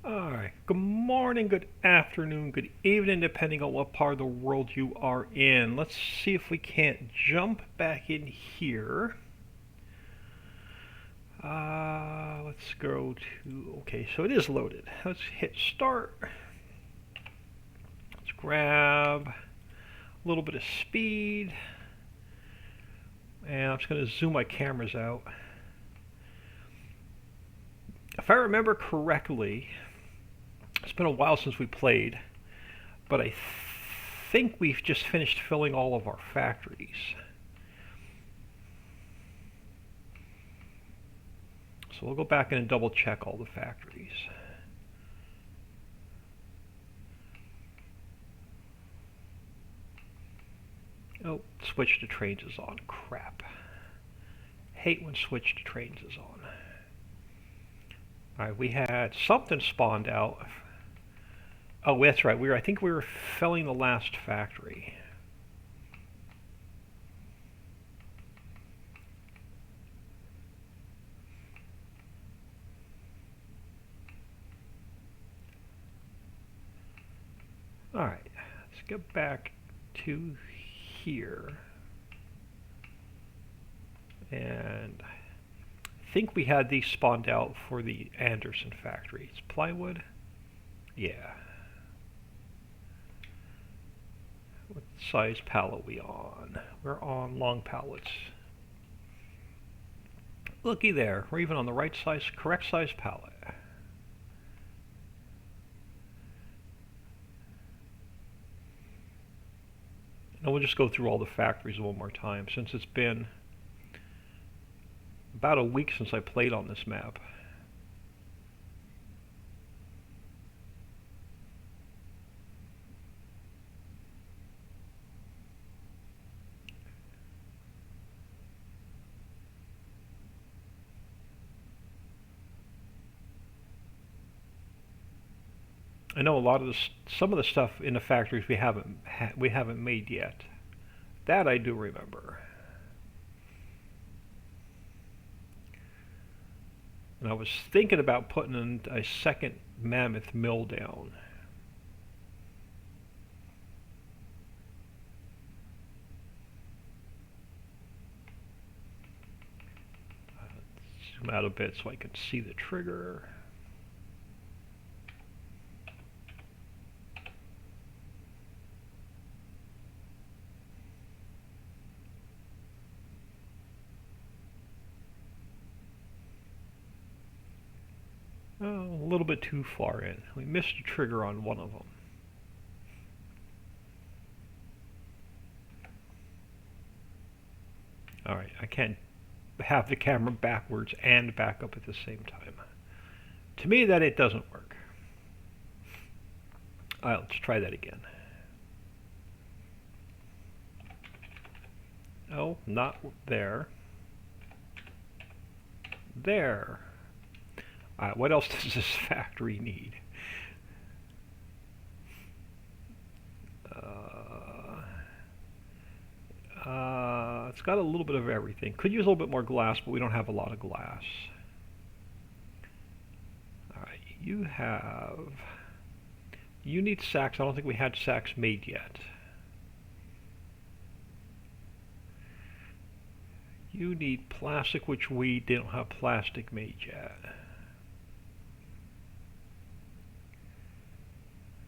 Alright, good morning, good afternoon, good evening, depending on what part of the world you are in. Let's see if we can't jump back in here. Let's go to, okay, so it is loaded. Let's hit start. Let's grab a little bit of speed. And I'm just going to zoom my cameras out. If I remember correctly, it's been a while since we played, but I think we've just finished filling all of our factories. So we'll go back in and double check all the factories. Oh, switch to trains is on. Crap. Hate when switch to trains is on. Alright, we had something spawned out. Oh, that's right. I think we were filling the last factory. Alright, let's get back to here. And I think we had these spawned out for the Anderson factory. It's plywood? Yeah. What size pallet we on? We're on long pallets. Looky there, we're even on the right size, correct size pallet. And we'll just go through all the factories one more time since it's been about a week since I played on this map. I know a lot of some of the stuff in the factories we haven't made yet. That I do remember. And I was thinking about putting in a second mammoth mill down. Zoom out a bit so I can see the trigger. Oh, a little bit too far in. We missed a trigger on one of them. Alright, I can't have the camera backwards and back up at the same time. To me, that it doesn't work. Alright, let's try that again. Oh, not there. There. Alright, what else does this factory need? It's got a little bit of everything. Could use a little bit more glass, but we don't have a lot of glass. Alright, you need sacks. I don't think we had sacks made yet. You need plastic, which we didn't have plastic made yet.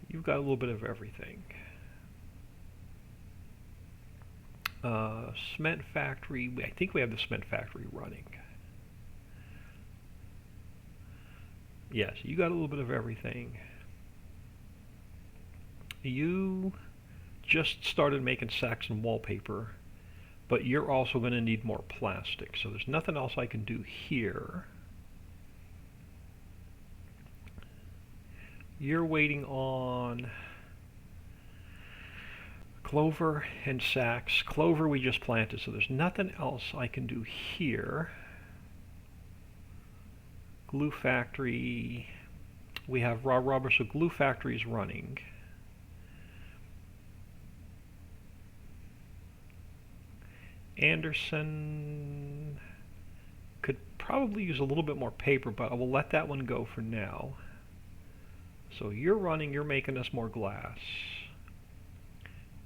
You've got a little bit of everything. Cement factory, I think we have the cement factory running. Yes, you got a little bit of everything. You just started making sacks and wallpaper, but you're also going to need more plastic, so there's nothing else I can do here. You're waiting on clover and sacks. Clover we just planted, so there's nothing else I can do here. Glue factory. We have raw rubber, so glue factory is running. Anderson could probably use a little bit more paper, but I will let that one go for now. So you're running, you're making us more glass.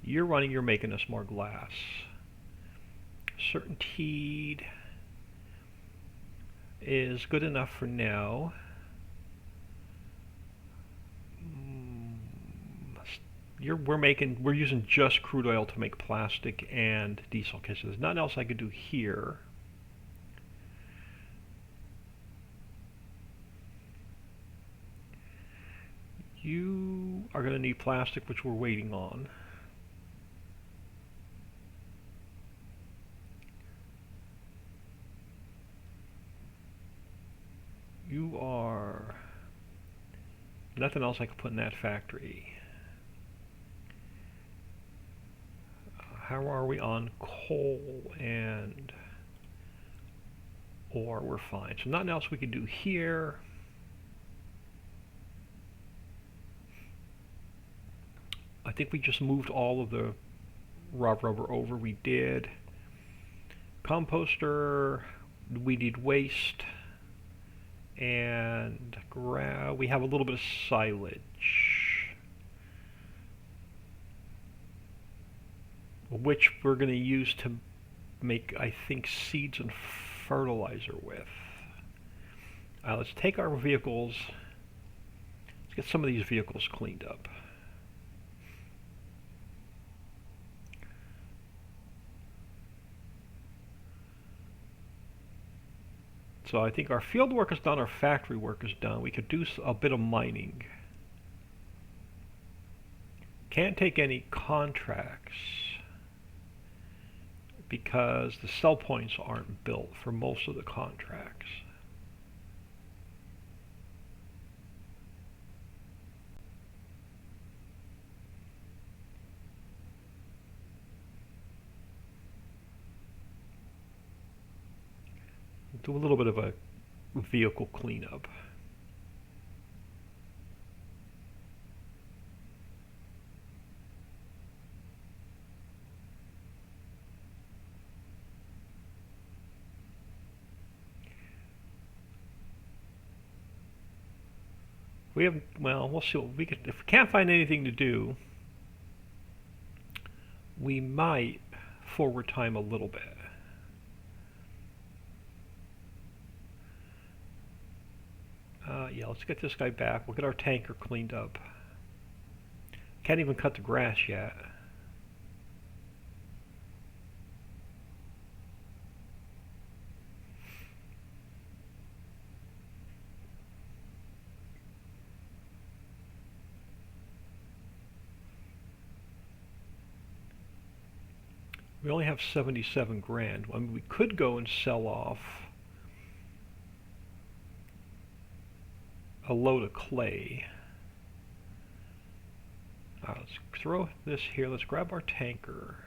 You're running, you're making us more glass. Certainteed is good enough for now. We're using just crude oil to make plastic and diesel kits. There's nothing else I could do here. You are going to need plastic, which we're waiting on. You are nothing else I could put in that factory. How are we on coal and ore? We're fine. So nothing else we can do here. I think we just moved all of the raw rubber over. We did. Composter, we need waste. And we have a little bit of silage, which we're going to use to make, I think, seeds and fertilizer with. Let's take our vehicles. Let's get some of these vehicles cleaned up. So I think our field work is done, our factory work is done. We could do a bit of mining. Can't take any contracts because the sell points aren't built for most of the contracts. Do a little bit of a vehicle cleanup. We'll see what we can. If we can't find anything to do, we might forward time a little bit. Yeah, let's get this guy back. We'll get our tanker cleaned up. Can't even cut the grass yet. We only have 77 grand. I mean, we could go and sell off a load of clay. Let's throw this here. Let's grab our tanker.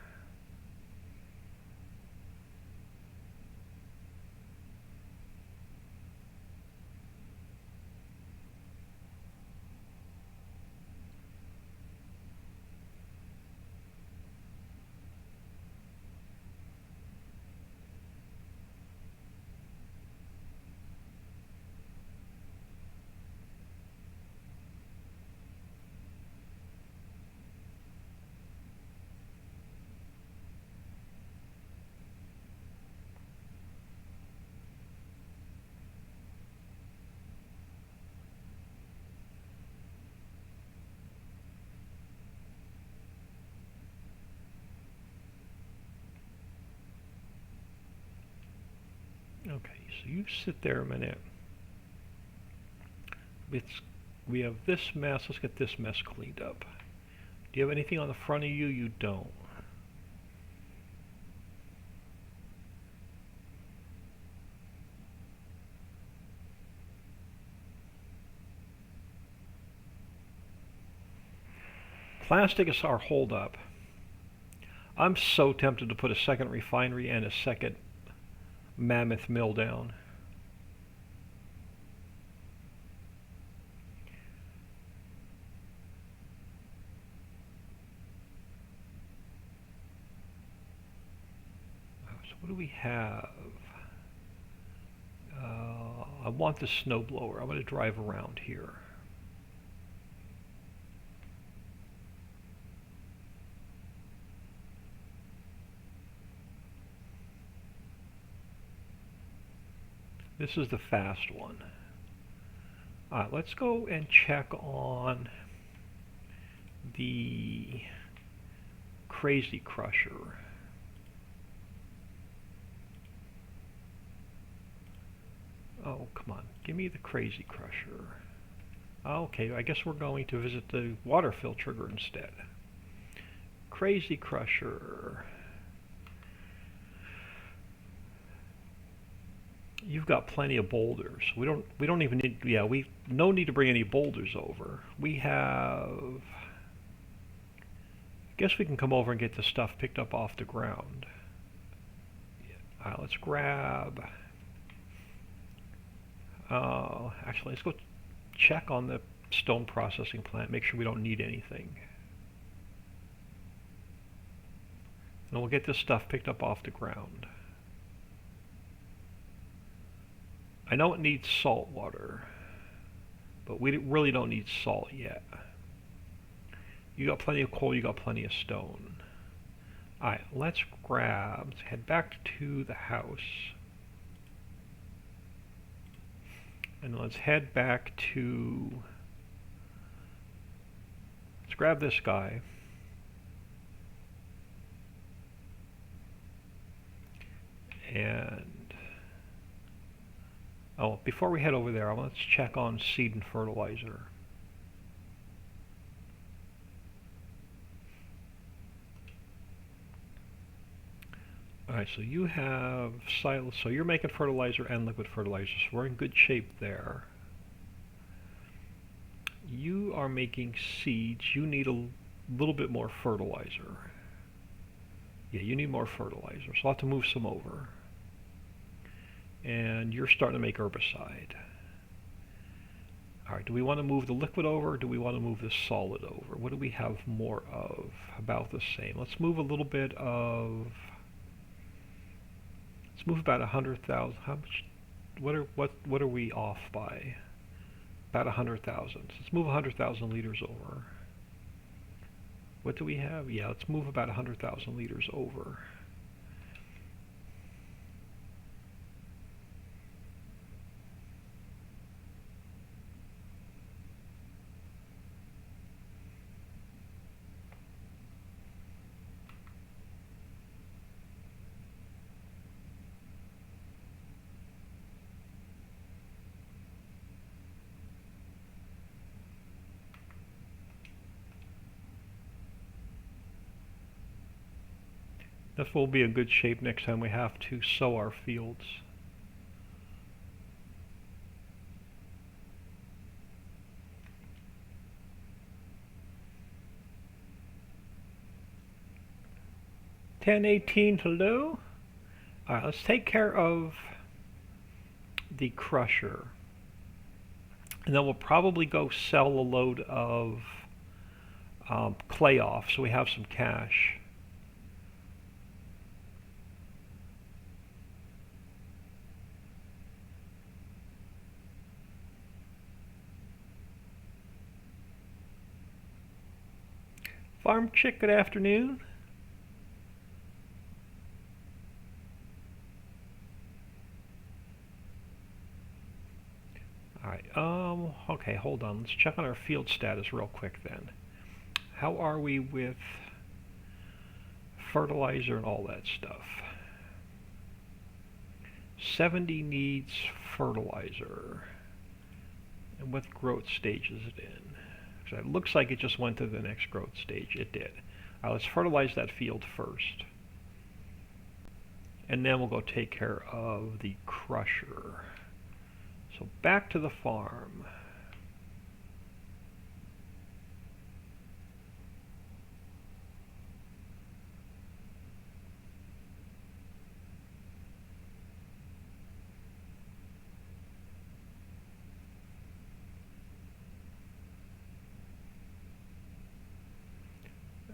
Okay, so you sit there a minute. We have this mess. Let's get this mess cleaned up. Do you have anything on the front of you? You don't. Plastic is our holdup. I'm so tempted to put a second refinery and a second mammoth mill down. So what do we have? I want the snowblower. I'm going to drive around here. This is the fast one. Alright, let's go and check on the Crazy Crusher. Oh, come on. Give me the Crazy Crusher. Okay, I guess we're going to visit the water fill trigger instead. Crazy Crusher. You've got plenty of boulders. We don't even need, yeah, we no need to bring any boulders over. We have, I guess we can come over and get the stuff picked up off the ground. Let's grab, actually let's go check on the stone processing plant, make sure we don't need anything. And we'll get this stuff picked up off the ground. I know it needs salt water, but we really don't need salt yet. You got plenty of coal, you got plenty of stone. Alright, let's head back to the house. And let's head back to, let's grab this guy. And, oh, before we head over there, let's check on seed and fertilizer. Alright, so you have silos, so you're making fertilizer and liquid fertilizer, so we're in good shape there. You are making seeds, you need a little bit more fertilizer. Yeah, you need more fertilizer, so I'll have to move some over. And you're starting to make herbicide. Alright, do we want to move the liquid over, or do we want to move the solid over? What do we have more of? About the same. Let's move a little bit of, let's move about 100,000. How much? What are we off by? About 100,000. Let's move 100,000 liters over. What do we have? Yeah, let's move about 100,000 liters over. This will be in good shape next time we have to sow our fields. $10.18, hello? Alright, let's take care of the crusher. And then we'll probably go sell a load of clay off so we have some cash. Farm Chick, good afternoon. Alright, okay, hold on. Let's check on our field status real quick then. How are we with fertilizer and all that stuff? 70 needs fertilizer. And what growth stage is it in? It looks like it just went to the next growth stage. It did. Let's fertilize that field first. And then we'll go take care of the crusher. So back to the farm.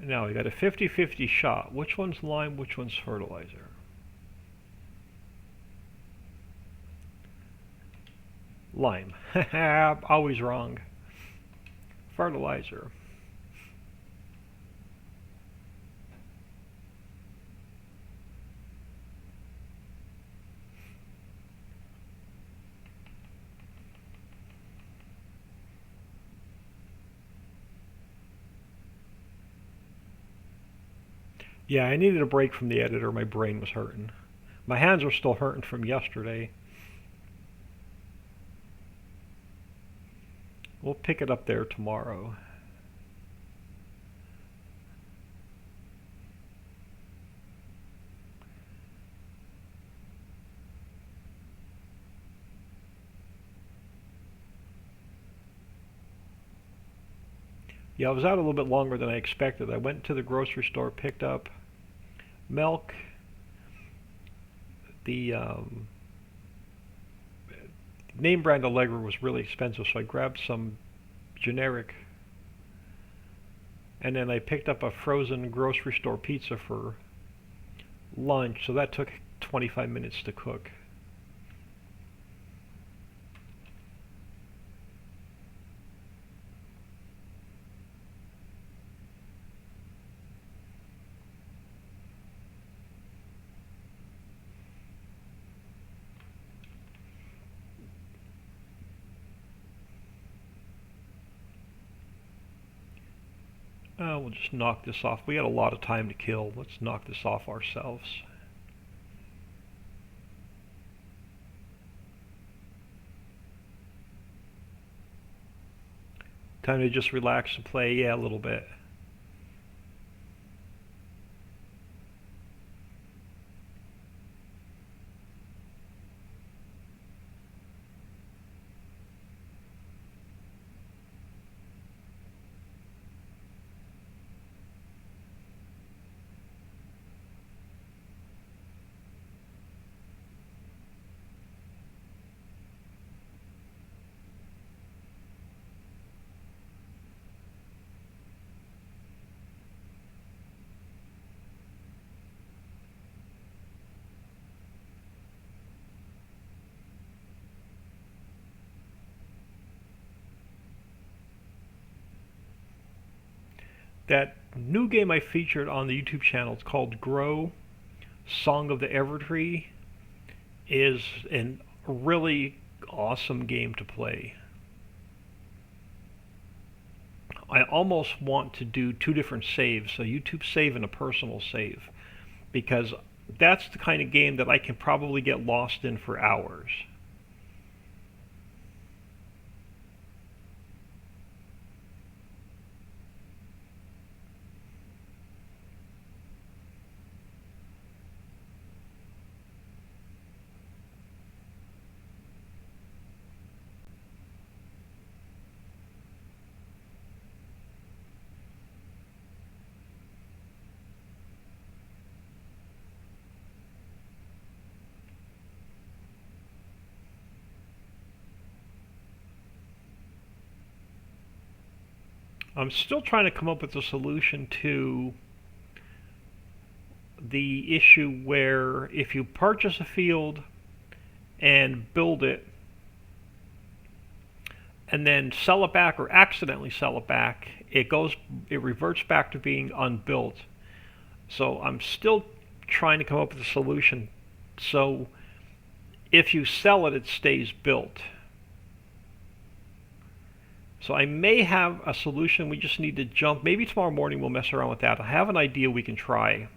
Now we got a 50-50 shot. Which one's lime, which one's fertilizer? Lime. Always wrong. Fertilizer. Yeah, I needed a break from the editor. My brain was hurting. My hands are still hurting from yesterday. We'll pick it up there tomorrow. Yeah, I was out a little bit longer than I expected. I went to the grocery store, picked up milk, the name brand Allegra was really expensive, so I grabbed some generic, and then I picked up a frozen grocery store pizza for lunch, so that took 25 minutes to cook. We'll just knock this off. We got a lot of time to kill. Let's knock this off ourselves. Time to just relax and play, yeah, a little bit. That new game I featured on the YouTube channel, it's called Grow Song of the Evertree, is a really awesome game to play. I almost want to do two different saves, a YouTube save and a personal save, because that's the kind of game that I can probably get lost in for hours. I'm still trying to come up with a solution to the issue where if you purchase a field and build it and then sell it back or accidentally sell it back, it reverts back to being unbuilt. So I'm still trying to come up with a solution so if you sell it, it stays built. So I may have a solution. We just need to jump. Maybe tomorrow morning we'll mess around with that. I have an idea we can try.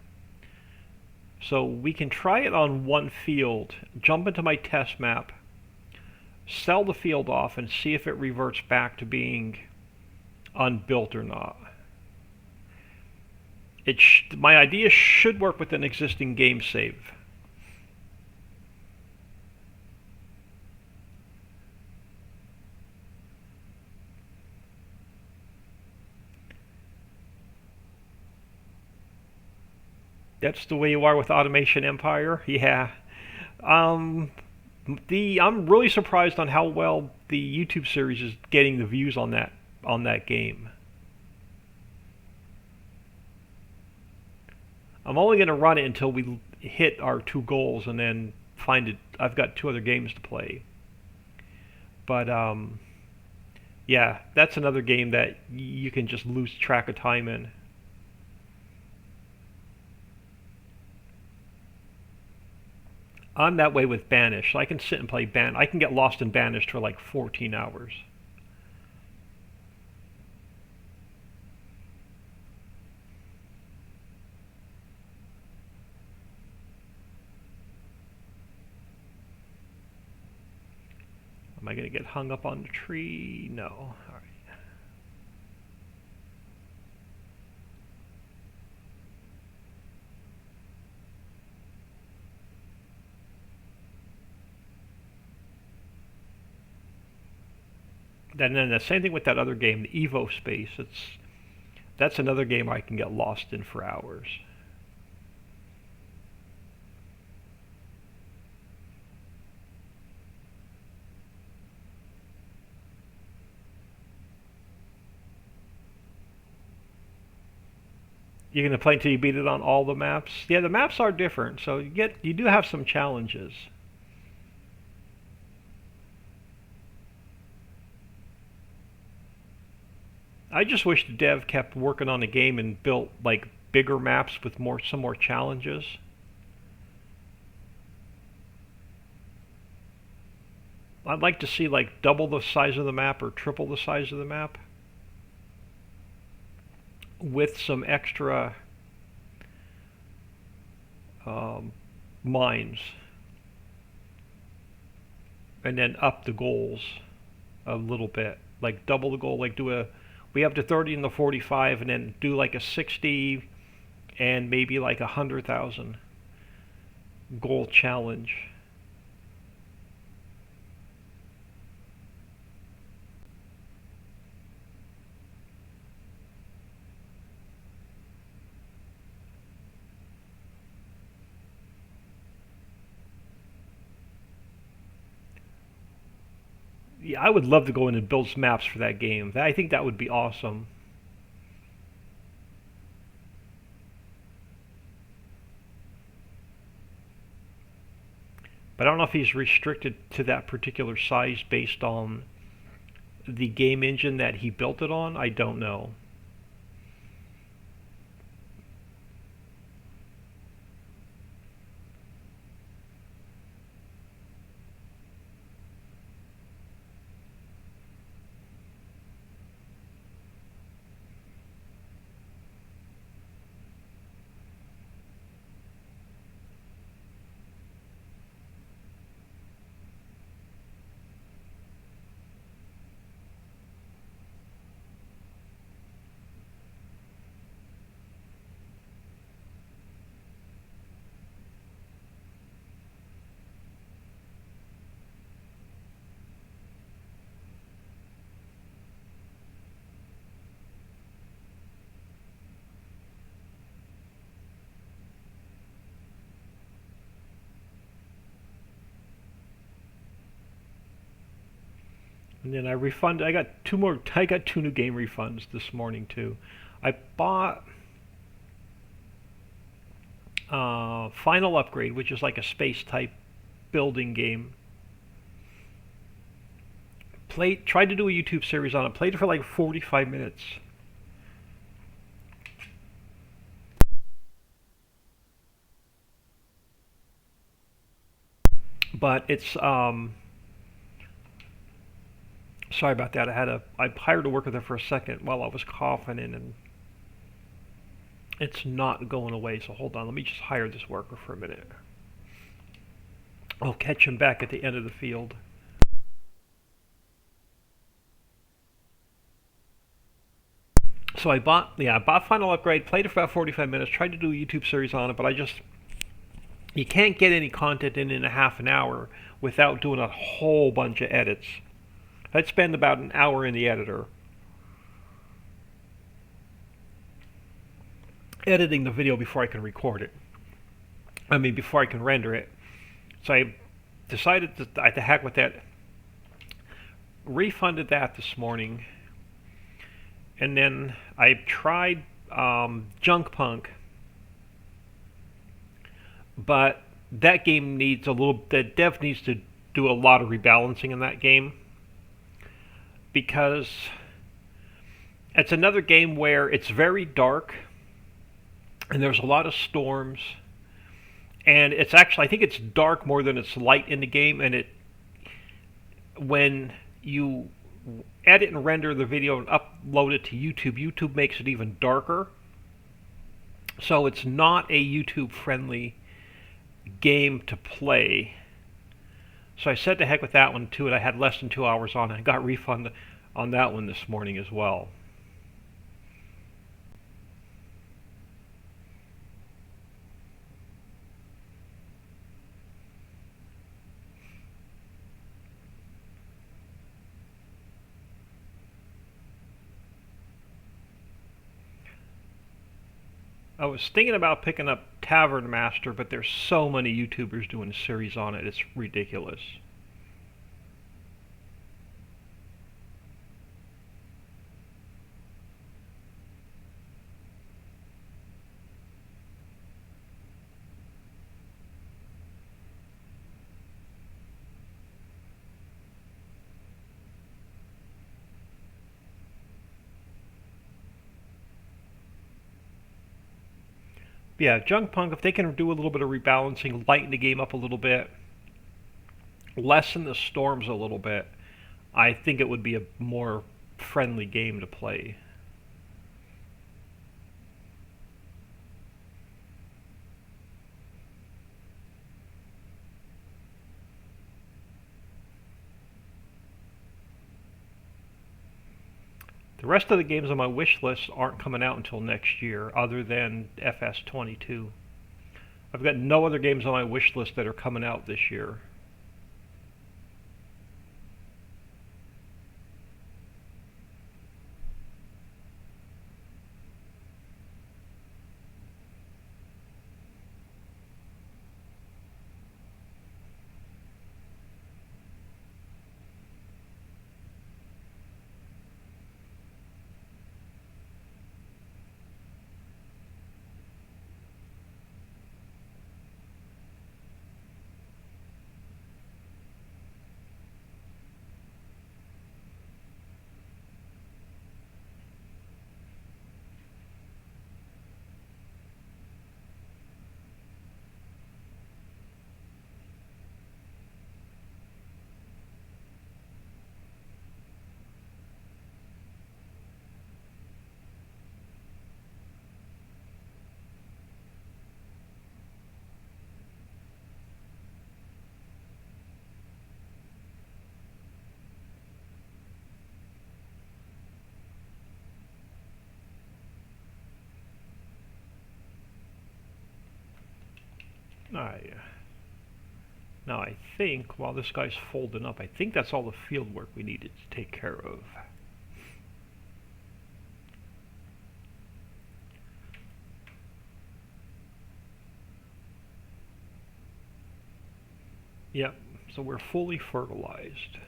So we can try it on one field, jump into my test map, sell the field off, and see if it reverts back to being unbuilt or not. My idea should work with an existing game save. That's the way you are with Automation Empire? Yeah. Um, I'm really surprised on how well the YouTube series is getting the views on that game. I'm only going to run it until we hit our two goals and then find it. I've got two other games to play. But yeah, that's another game that you can just lose track of time in. I'm that way with Banish. I can sit and play I can get lost in Banished for like 14 hours. Am I going to get hung up on the tree? No. All right. And then the same thing with that other game, the Evo Space. That's another game I can get lost in for hours. You're going to play until you beat it on all the maps? Yeah, the maps are different, so you do have some challenges. I just wish the dev kept working on the game and built like bigger maps with some more challenges. I'd like to see like double the size of the map or triple the size of the map with some extra mines, and then up the goals a little bit, like double the goal, like we have the 30 and the 45, and then do like a 60 and maybe like 100,000 goal challenge. Yeah, I would love to go in and build some maps for that game. I think that would be awesome. But I don't know if he's restricted to that particular size based on the game engine that he built it on. I don't know. And then I got I got two new game refunds this morning too. I bought Final Upgrade, which is like a space type building game. Tried to do a YouTube series on it. Played it for like 45 minutes. But it's sorry about that. I hired a worker there for a second while I was coughing in, and it's not going away. So hold on, let me just hire this worker for a minute. I'll catch him back at the end of the field. So I bought Final Upgrade, played it for about 45 minutes, tried to do a YouTube series on it, but you can't get any content in a half an hour without doing a whole bunch of edits. I'd spend about an hour in the editor editing the video before I can record it. Before I can render it. So I decided to heck with that. Refunded that this morning. And then I tried Junk Punk. But that game the dev needs to do a lot of rebalancing in that game. Because it's another game where it's very dark and there's a lot of storms, and it's actually, I think it's dark more than it's light in the game, and when you edit and render the video and upload it to YouTube makes it even darker. So it's not a YouTube friendly game to play. So I said to heck with that one too, and I had less than 2 hours on it. I got refund on that one this morning as well. I was thinking about picking up Tavern Master, but there's so many YouTubers doing a series on it, it's ridiculous. Yeah, Junk Punk, if they can do a little bit of rebalancing, lighten the game up a little bit, lessen the storms a little bit, I think it would be a more friendly game to play. The rest of the games on my wish list aren't coming out until next year, other than FS22. I've got no other games on my wish list that are coming out this year. I, now I think, while this guy's folding up, I think that's all the field work we needed to take care of. Yep, so we're fully fertilized.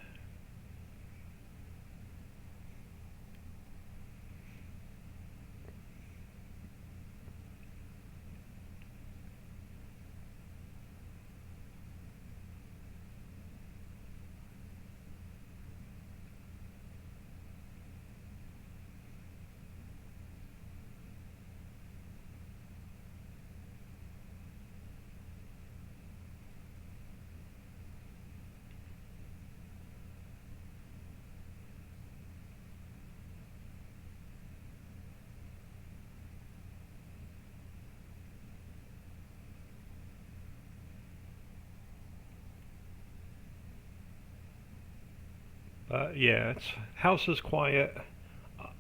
Yeah, house is quiet.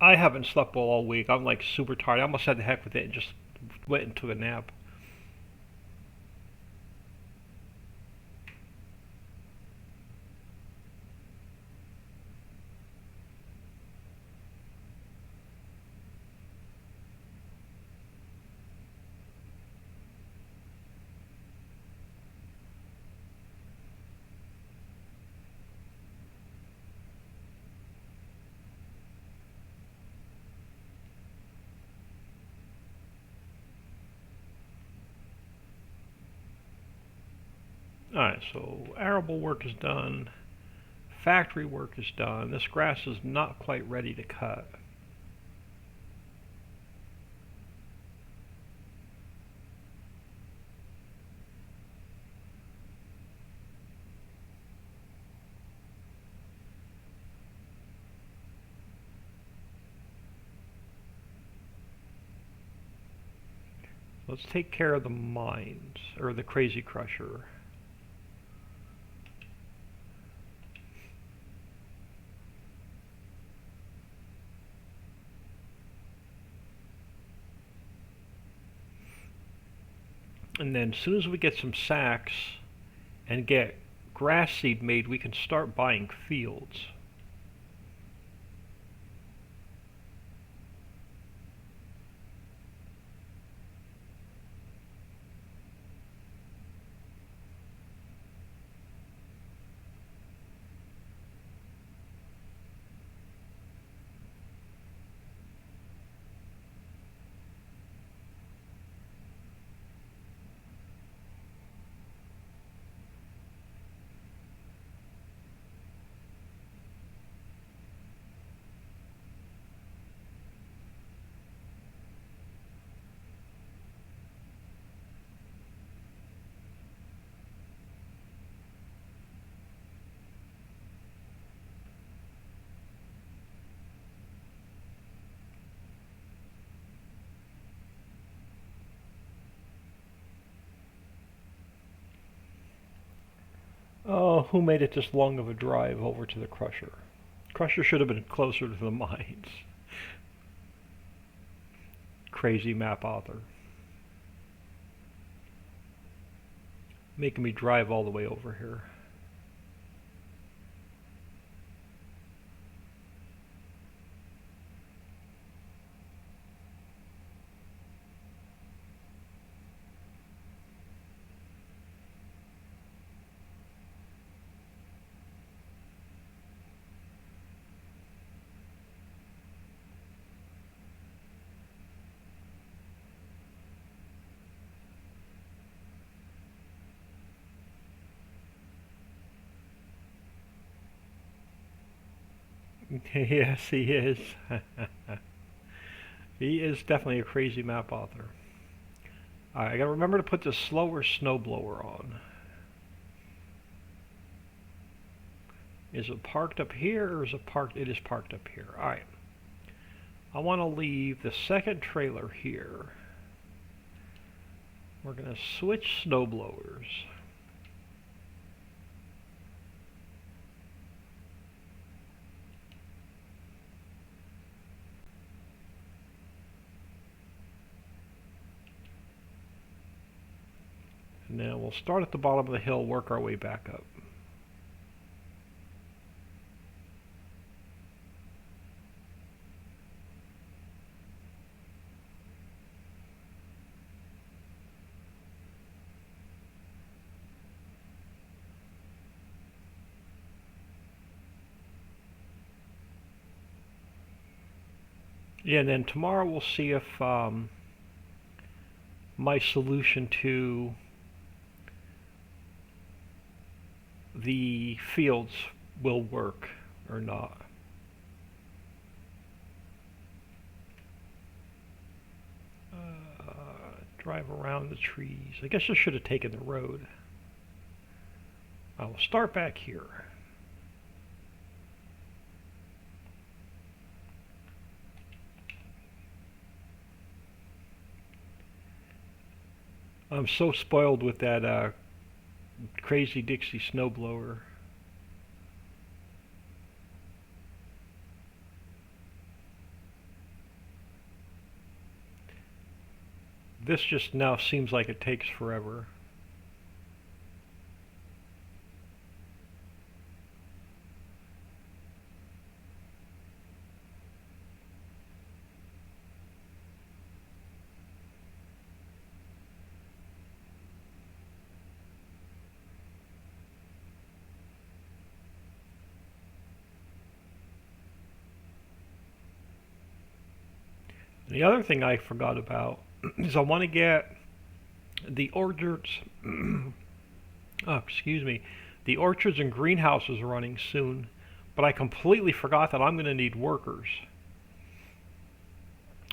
I haven't slept well all week. I'm like super tired. I almost said the heck with it and just went and took a nap. Alright, so arable work is done. Factory work is done. This grass is not quite ready to cut. Let's take care of the mines, or the crazy crusher. And then as soon as we get some sacks and get grass seed made, we can start buying fields. Oh, who made it this long of a drive over to the crusher? Crusher should have been closer to the mines. Crazy map author. Making me drive all the way over here. Yes, he is. He is definitely a crazy map author. Alright, I gotta remember to put the slower snowblower on. Is it parked up here or is it parked? It is parked up here. Alright. I want to leave the second trailer here. We're gonna switch snowblowers. Now we'll start at the bottom of the hill, work our way back up. Yeah, and then tomorrow we'll see if my solution to the fields will work or not. Drive around the trees. I guess I should have taken the road. I will start back here. I'm so spoiled with that crazy Dixie snowblower. This just now seems like it takes forever. The other thing I forgot about is I want to get the orchards, oh, excuse me, the orchards and greenhouses running soon, but I completely forgot that I'm going to need workers.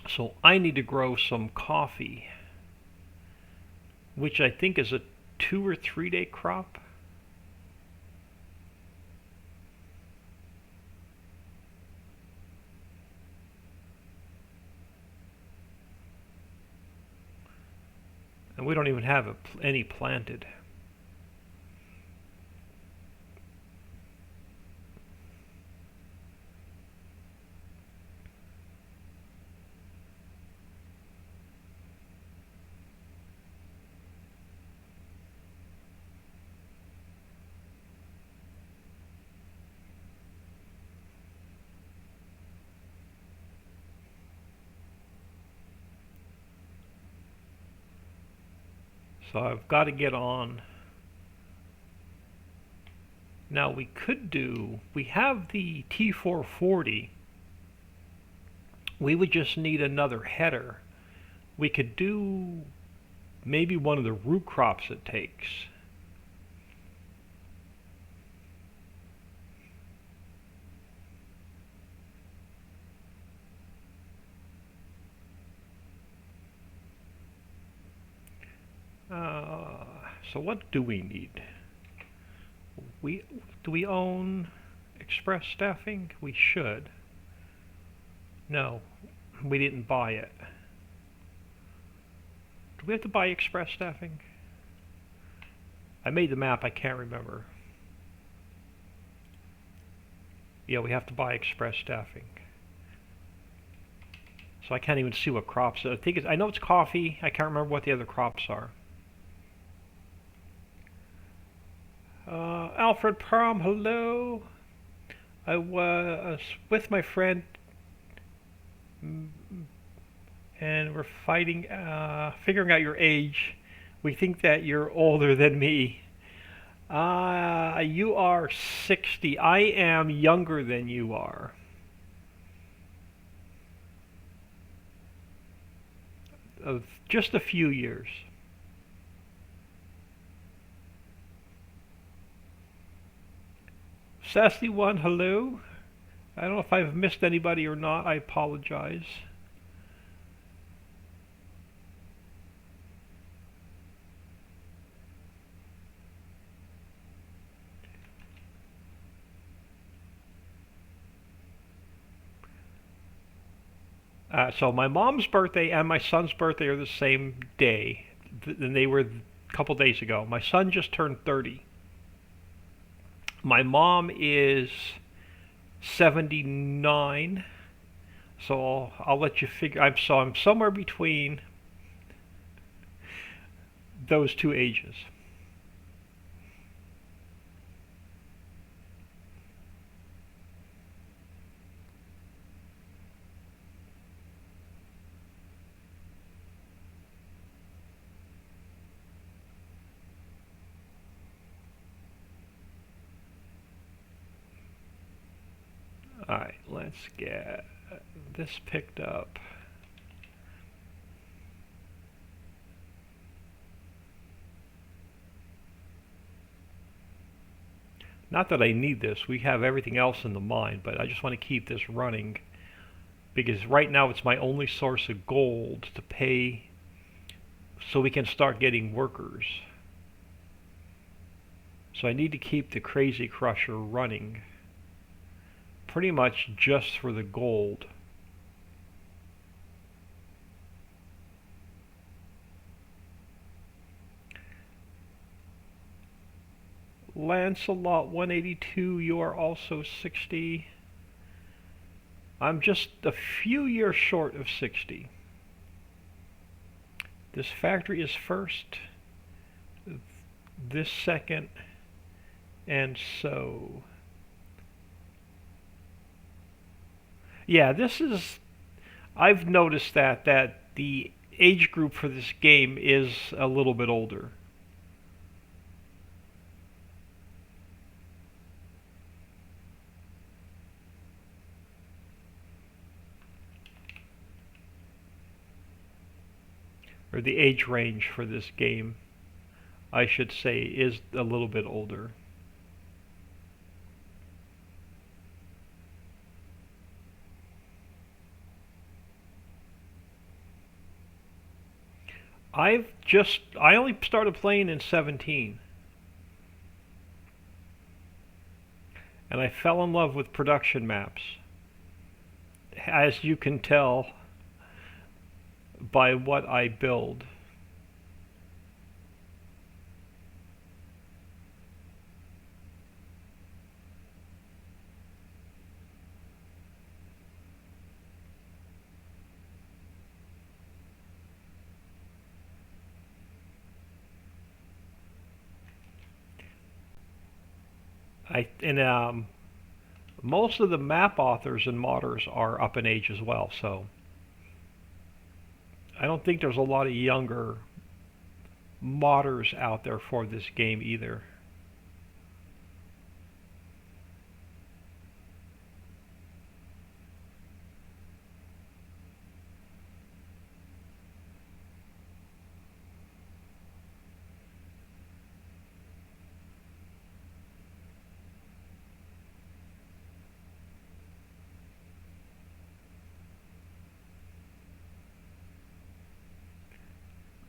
So I need to grow some coffee, which I think is a 2 or 3 day crop. And we don't even have any planted. So I've got to get on. Now we have the T440. We would just need another header. We could do maybe one of the root crops it takes. So what do we need? Do we own Express Staffing? We should. No, we didn't buy it. Do we have to buy Express Staffing? I made the map, I can't remember. Yeah, we have to buy Express Staffing. So I can't even see what crops. I know it's coffee. I can't remember what the other crops are. Alfred Prom, hello. I was with my friend, and we're fighting, figuring out your age. We think that you're older than me. You are 60. I am younger than you are. Of just a few years. Sassy one, hello. I don't know if I've missed anybody or not. I apologize. So my mom's birthday and my son's birthday are the same day, and they were a couple days ago. My son just turned 30. My mom is 79, so I'll let you figure. I'm somewhere between those two ages. Alright, let's get this picked up. Not that I need this, we have everything else in the mine, but I just want to keep this running because right now it's my only source of gold to pay so we can start getting workers. So I need to keep the Crazy Crusher running pretty much just for the gold. Lancelot 182, you are also 60. I'm just a few years short of 60. This factory is first, this second, and so... Yeah, this is... I've noticed that the age group for this game is a little bit older. Or the age range for this game, I should say, is a little bit older. I only started playing in 17. And I fell in love with production maps. As you can tell by what I build. Most of the map authors and modders are up in age as well, so I don't think there's a lot of younger modders out there for this game either.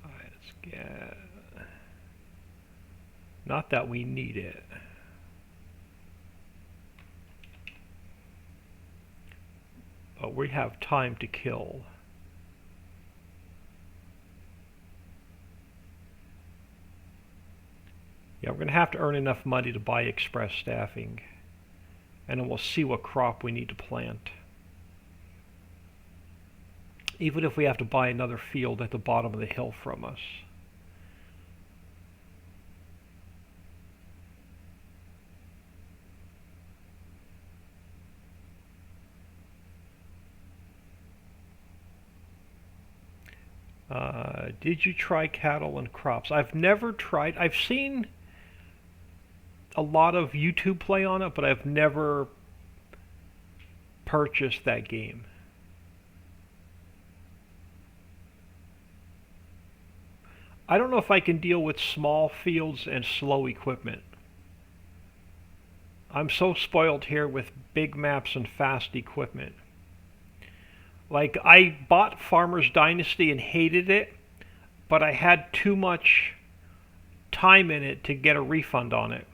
Let's get, not that we need it. But we have time to kill. Yeah, we're going to have to earn enough money to buy express staffing. And then we'll see what crop we need to plant. Even if we have to buy another field at the bottom of the hill from us. Did you try cattle and crops? I've never tried. I've seen a lot of YouTube play on it, but I've never purchased that game. I don't know if I can deal with small fields and slow equipment. I'm so spoiled here with big maps and fast equipment. Like, I bought Farmer's Dynasty and hated it, but I had too much time in it to get a refund on it.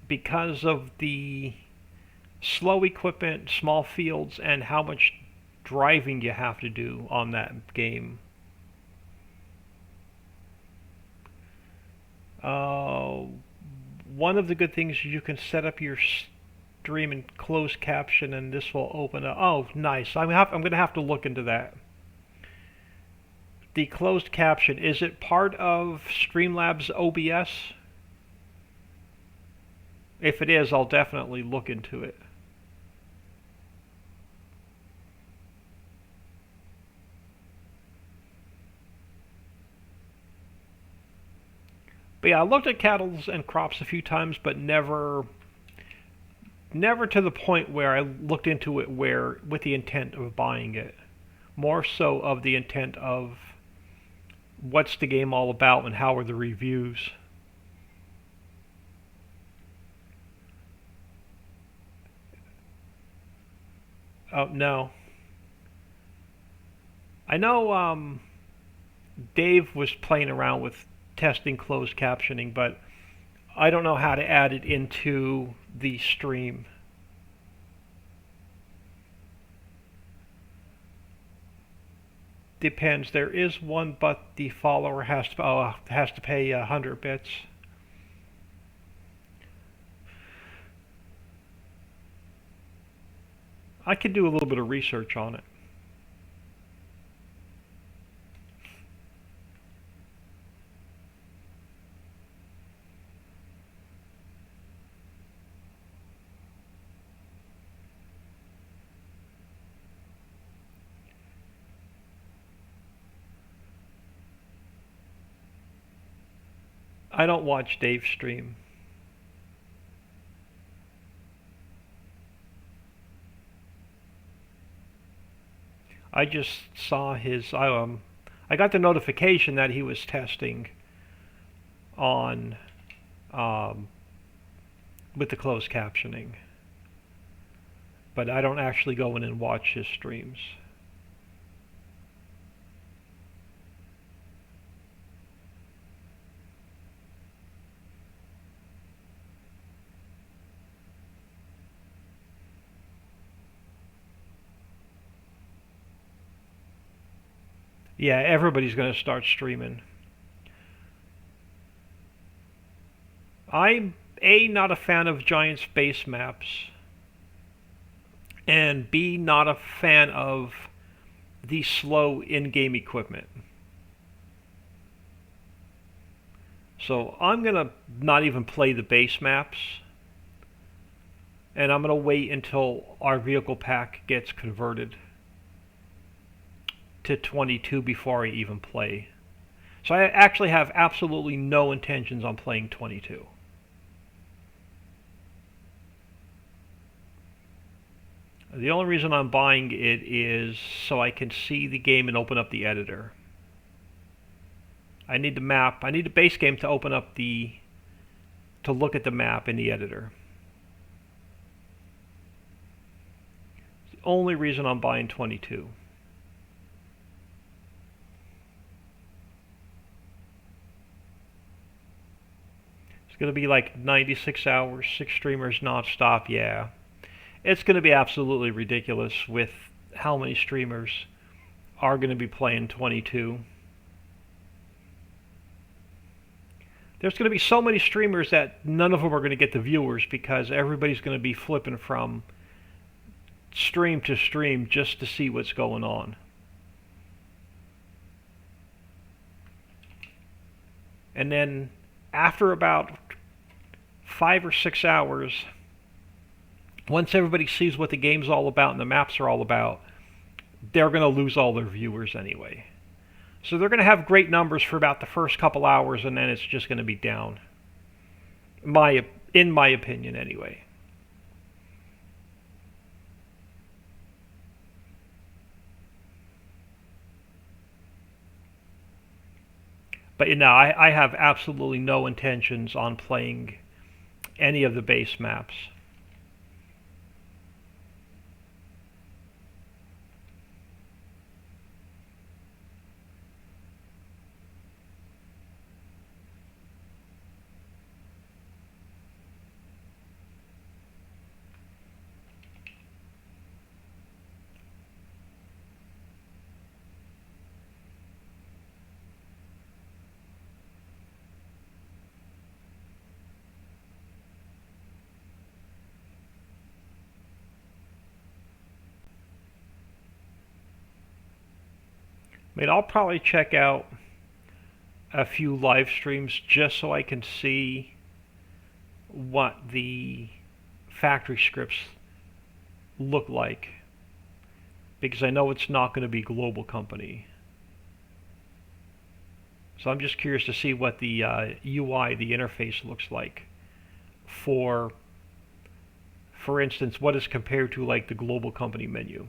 Because of the slow equipment, small fields, and how much driving you have to do on that game. One of the good things is you can set up your stream in closed caption, and this will open up. Oh, nice. I'm going to have to look into that. The closed caption, is it part of Streamlabs OBS? If it is, I'll definitely look into it. But yeah, I looked at cattle and crops a few times, but never to the point where I looked into it with the intent of buying it. More so of the intent of what's the game all about and how are the reviews. Oh, no. I know Dave was playing around with testing closed captioning, but I don't know how to add it into the stream. Depends. There is one, but the follower has to pay 100 bits. I could do a little bit of research on it. I don't watch Dave's stream. I just saw his. I got the notification that he was testing on with the closed captioning, but I don't actually go in and watch his streams. Yeah, everybody's going to start streaming. I'm A, not a fan of giant space maps, and B, not a fan of the slow in-game equipment. So I'm going to not even play the base maps, and I'm going to wait until our vehicle pack gets converted. to 22 before I even play. So I actually have absolutely no intentions on playing 22. The only reason I'm buying it is so I can see the game and open up the editor. I need the map. I need the base game to open up to look at the map in the editor. It's the only reason I'm buying 22. It's going to be like 96 hours, 6 streamers nonstop, yeah. It's going to be absolutely ridiculous with how many streamers are going to be playing 22. There's going to be so many streamers that none of them are going to get the viewers because everybody's going to be flipping from stream to stream just to see what's going on. And then after about 5 or 6 hours, once everybody sees what the game's all about and the maps are all about, they're going to lose all their viewers anyway. So they're going to have great numbers for about the first couple hours, and then it's just going to be down. In my opinion, anyway. But you know, I have absolutely no intentions on playing any of the base maps. I mean, I'll probably check out a few live streams just so I can see what the factory scripts look like, because I know it's not going to be global company. So I'm just curious to see what the UI, the interface looks like for instance, what is compared to like the global company menu.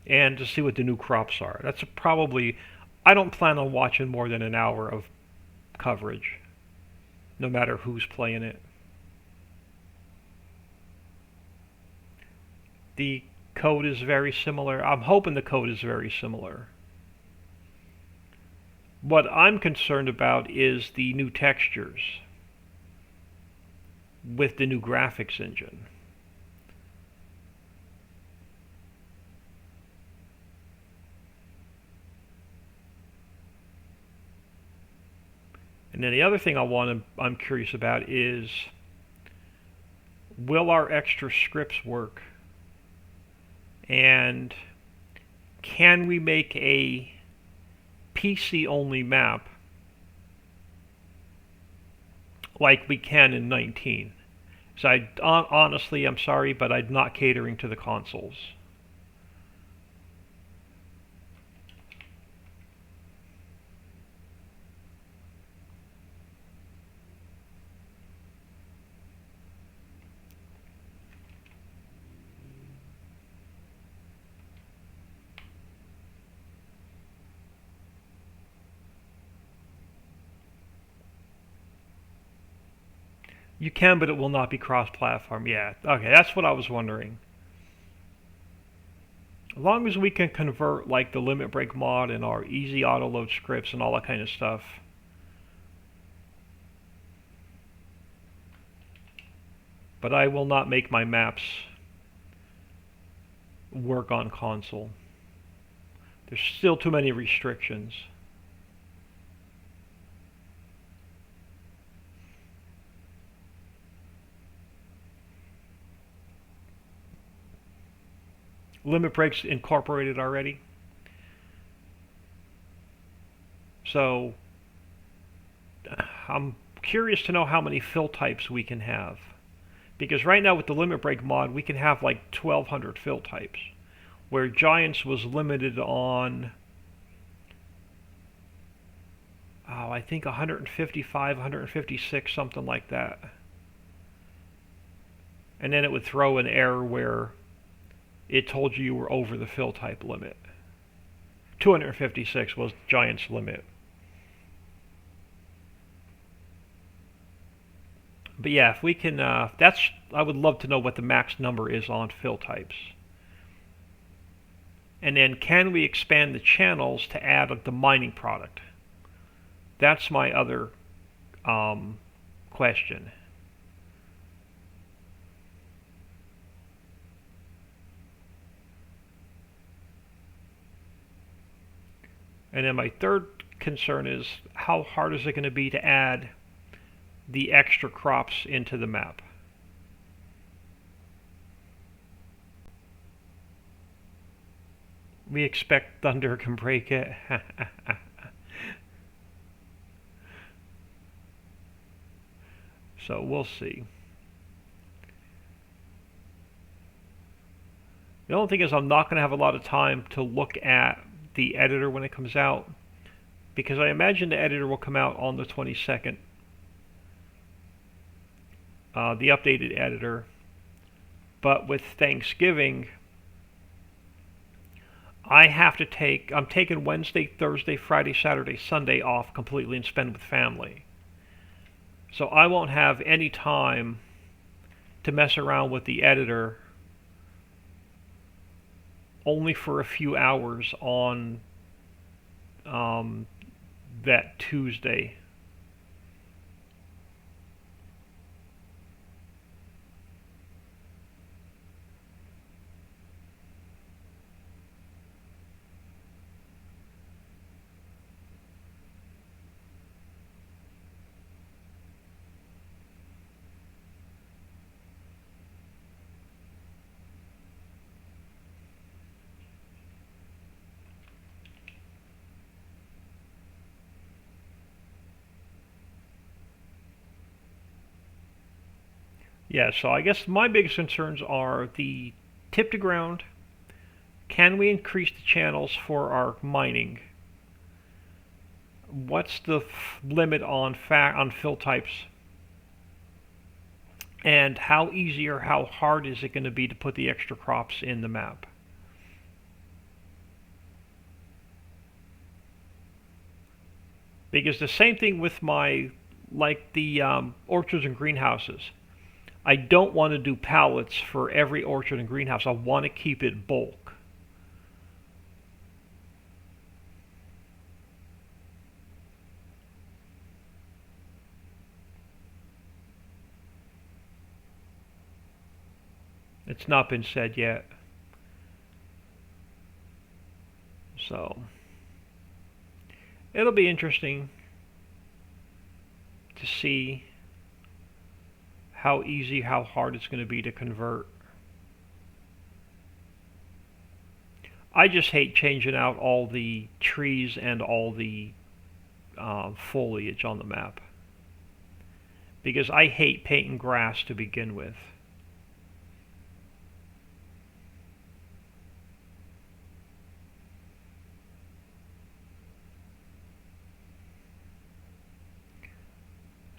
And to see what the new crops are. That's probably, I don't plan on watching more than an hour of coverage, no matter who's playing it. The code is very similar. I'm hoping the code is very similar. What I'm concerned about is the new textures with the new graphics engine. And then the other thing I'm curious about is, will our extra scripts work? And can we make a PC-only map like we can in 19? So honestly, I'm sorry, but I'm not catering to the consoles. You can, but it will not be cross-platform. Yeah, okay, that's what I was wondering. As long as we can convert like the limit break mod and our easy auto load scripts and all that kind of stuff. But I will not make my maps work on console. There's still too many restrictions. Limit breaks incorporated already. So I'm curious to know how many fill types we can have, Because right now with the limit break mod, we can have like 1,200 fill types, where Giants was limited on, oh, I think 155, 156, something like that. And then it would throw an error where it told you were over the fill type limit. 256 was Giants' limit. But yeah, if we can, I would love to know what the max number is on fill types. And then can we expand the channels to add the mining product? That's my other question. And then my third concern is how hard is it going to be to add the extra crops into the map? We expect Thunder can break it. So we'll see. The only thing is I'm not going to have a lot of time to look at the editor when it comes out, because I imagine the editor will come out on the 22nd. The updated editor. But with Thanksgiving, I'm taking Wednesday, Thursday, Friday, Saturday, Sunday off completely and spend with family. So I won't have any time to mess around with the editor, only for a few hours on that Tuesday. Yeah, so I guess my biggest concerns are the tip to ground. Can we increase the channels for our mining? What's the limit on fill types? And how easy or how hard is it going to be to put the extra crops in the map? Because the same thing with the orchards and greenhouses. I don't want to do pallets for every orchard and greenhouse. I want to keep it bulk. It's not been said yet. So it'll be interesting to see how easy, how hard it's going to be to convert. I just hate changing out all the trees and all the foliage on the map, because I hate painting grass to begin with.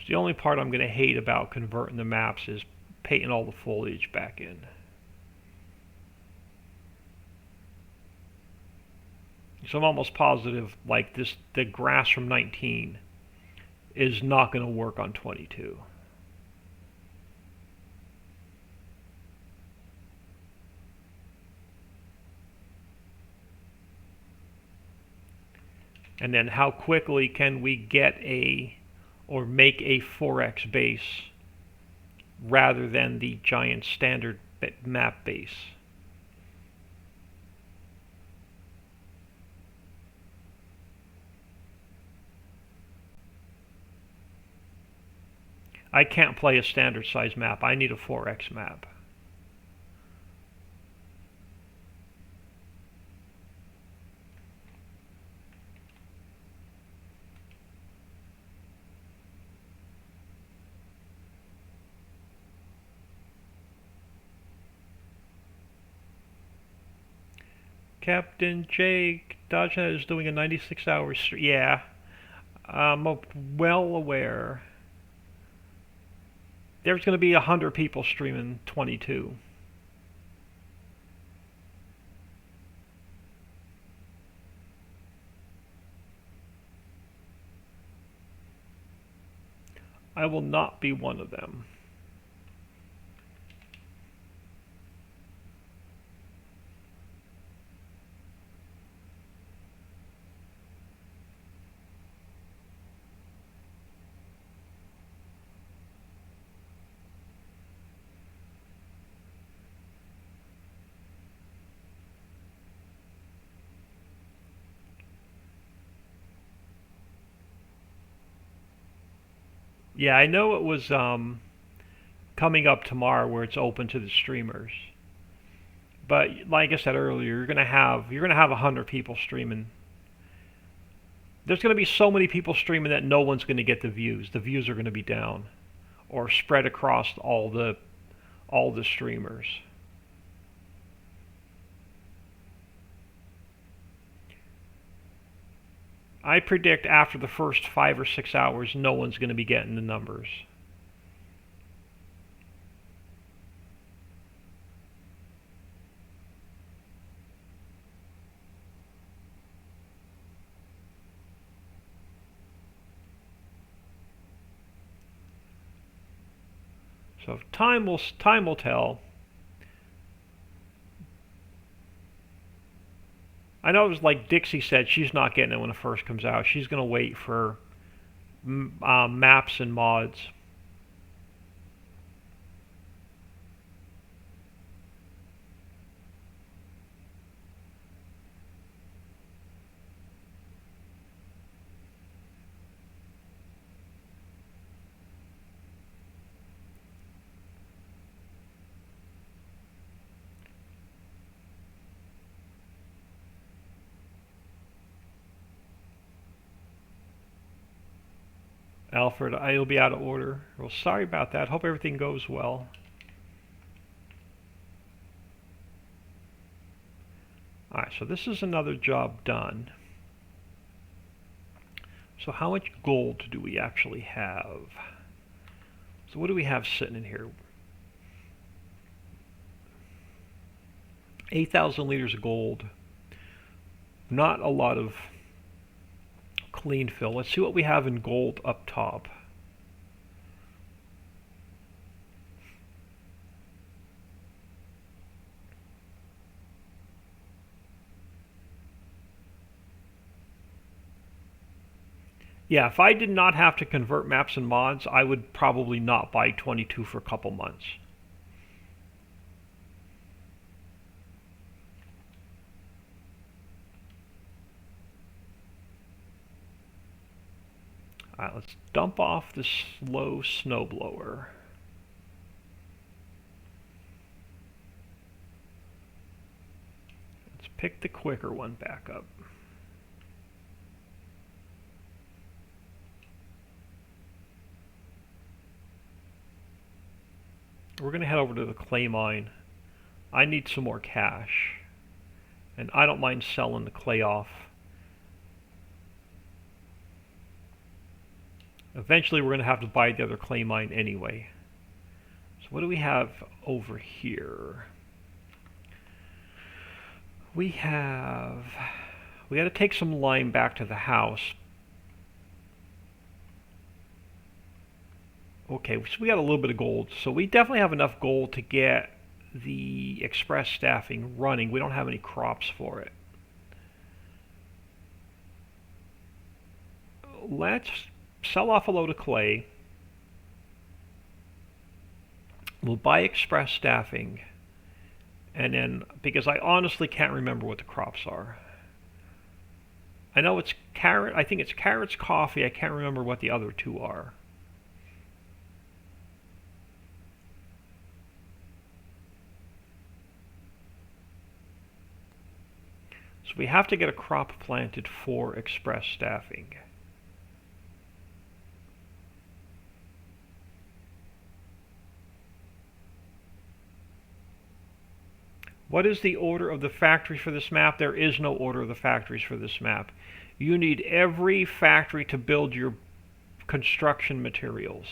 So the only part I'm going to hate about converting the maps is painting all the foliage back in. So I'm almost positive like the grass from 19 is not going to work on 22. And then how quickly can we get or make a 4x base rather than the giant standard map base? I can't play a standard size map. I need a 4x map. Captain Jake, DodgeNet is doing a 96-hour stream. Yeah, I'm well aware. There's going to be 100 people streaming 22. I will not be one of them. Yeah, I know it was coming up tomorrow where it's open to the streamers. But like I said earlier, you're gonna have 100 people streaming. There's gonna be so many people streaming that no one's gonna get the views. The views are gonna be down, or spread across all the streamers. I predict after the first 5 or 6 hours, no one's gonna be getting the numbers. So time will tell. I know it was like Dixie said, she's not getting it when it first comes out. She's gonna wait for maps and mods. Alfred, I'll be out of order. Well, sorry about that. Hope everything goes well. Alright, so this is another job done. So how much gold do we actually have? So what do we have sitting in here? 8,000 liters of gold. Not a lot of clean fill. Let's see what we have in gold up top. Yeah, if I did not have to convert maps and mods, I would probably not buy 22 for a couple months. Alright, let's dump off the slow snowblower. Let's pick the quicker one back up. We're going to head over to the clay mine. I need some more cash. And I don't mind selling the clay off. Eventually we're going to have to buy the other clay mine anyway. So what do we have over here? We got to take some lime back to the house. Okay, so we got a little bit of gold. So we definitely have enough gold to get the express staffing running. We don't have any crops for it. Let's sell off a load of clay. We'll buy express staffing. And then, because I honestly can't remember what the crops are. I know it's carrot. I think it's carrots, coffee. I can't remember what the other two are. So we have to get a crop planted for express staffing. What is the order of the factories for this map? There is no order of the factories for this map. You need every factory to build your construction materials.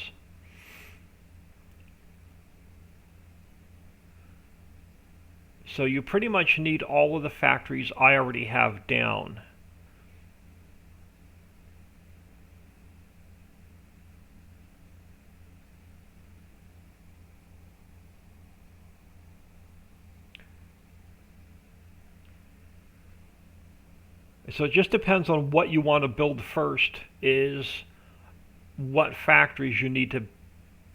So you pretty much need all of the factories I already have down. So it just depends on what you want to build first, is what factories you need to,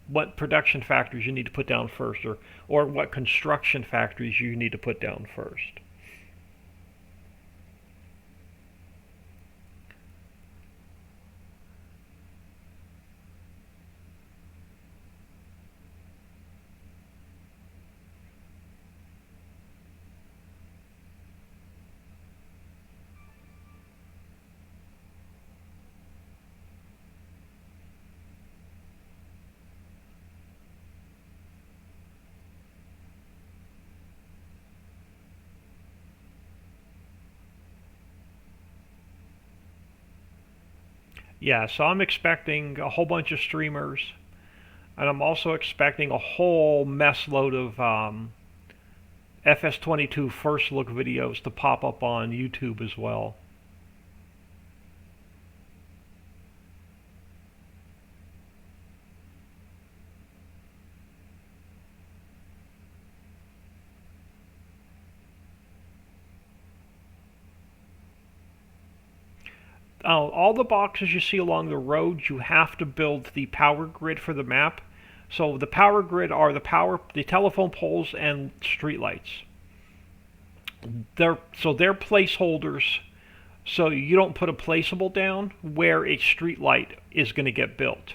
what production factories you need to put down first, or what construction factories you need to put down first. Yeah, so I'm expecting a whole bunch of streamers, and I'm also expecting a whole mess load of FS22 first look videos to pop up on YouTube as well. All the boxes you see along the road, you have to build the power grid for the map. So the power grid are the telephone poles and streetlights. They're placeholders, so you don't put a placeable down where a streetlight is going to get built.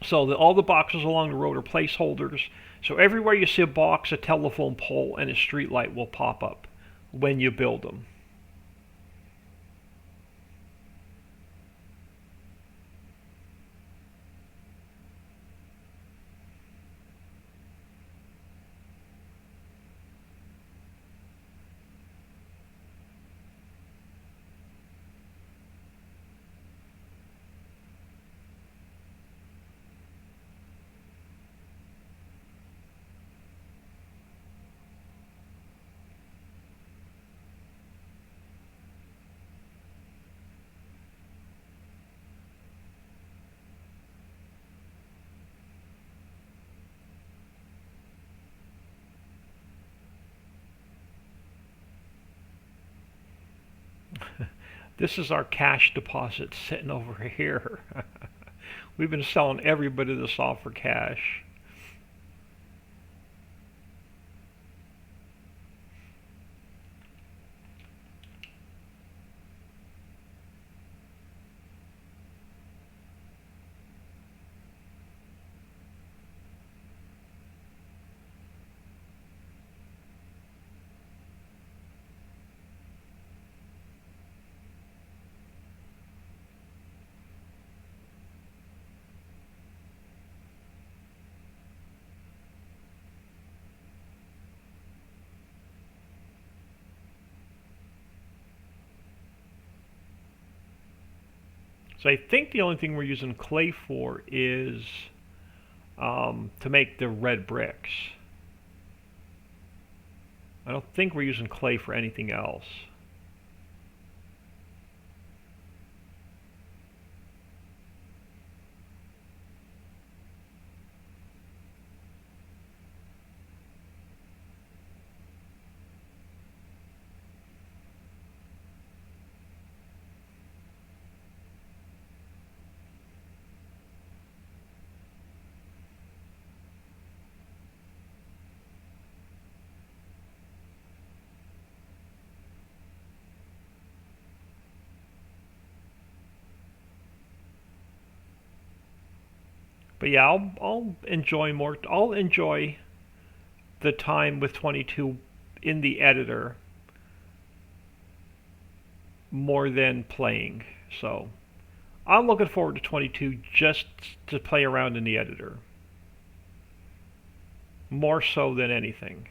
So all the boxes along the road are placeholders. So everywhere you see a box, a telephone pole, and a streetlight will pop up when you build them. This is our cash deposit sitting over here. We've been selling every bit of this off for cash. So I think the only thing we're using clay for is to make the red bricks. I don't think we're using clay for anything else. But yeah, I'll enjoy more. I'll enjoy the time with 22 in the editor more than playing. So I'm looking forward to 22 just to play around in the editor. more so than anything.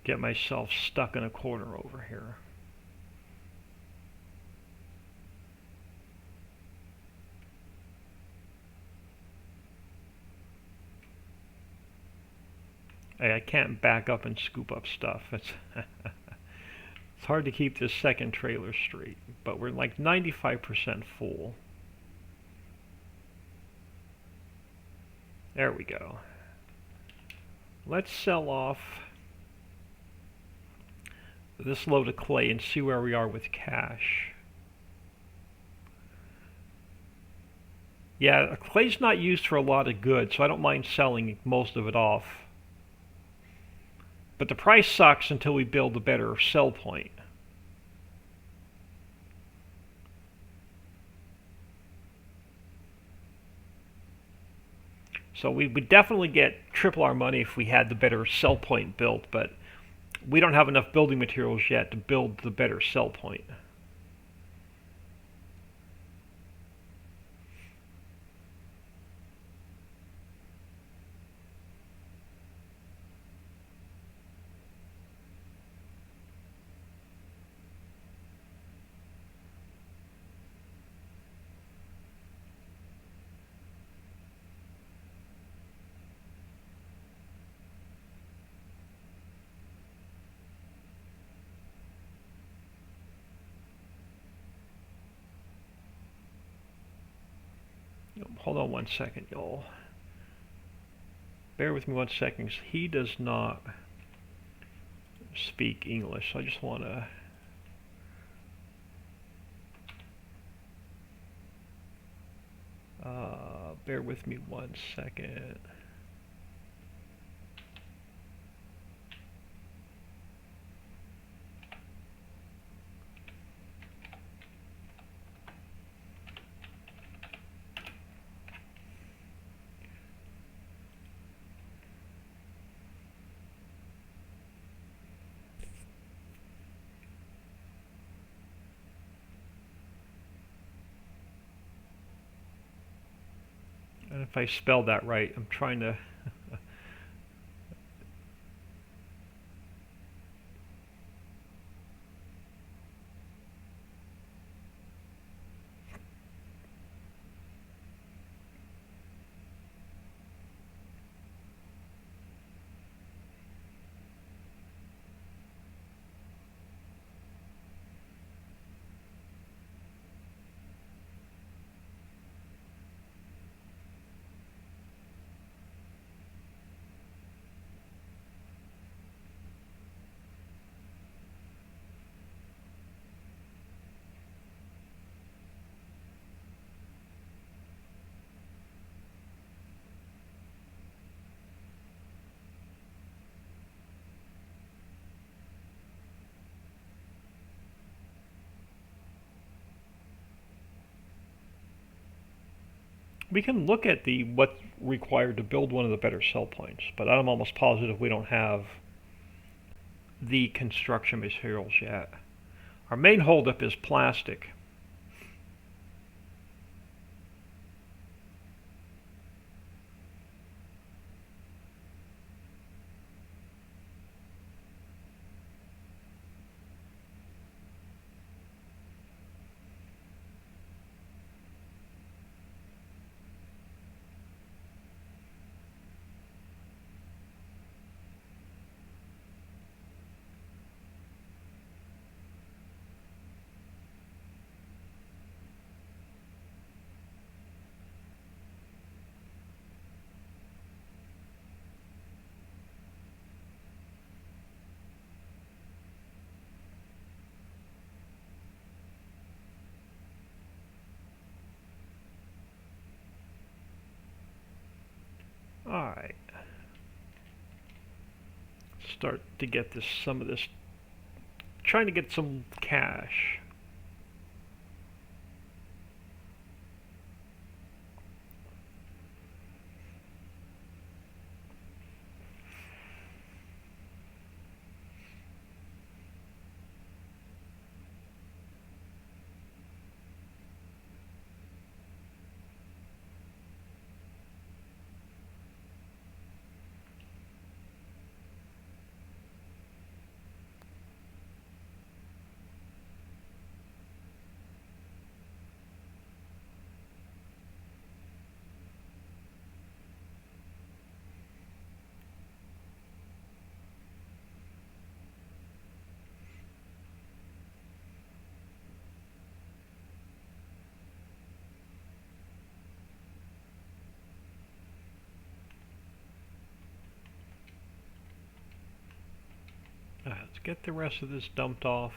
Get myself stuck in a corner over here. I can't back up and scoop up stuff. It's it's hard to keep this second trailer straight, but we're like 95% full. There we go. Let's sell off this load of clay and see where we are with cash. Yeah, clay's not used for a lot of good, so I don't mind selling most of it off. But the price sucks until we build a better sell point. So we would definitely get triple our money if we had the better sell point built, but we don't have enough building materials yet to build the better sell point. Hold on 1 second, y'all. Bear with me 1 second. He does not speak English, so I just want to... bear with me 1 second. And if I spelled that right, I'm trying to... We can look at what's required to build one of the better sell points, but I'm almost positive we don't have the construction materials yet. Our main holdup is plastic. Alright. Start to get some of this, trying to get some cash. Let's get the rest of this dumped off.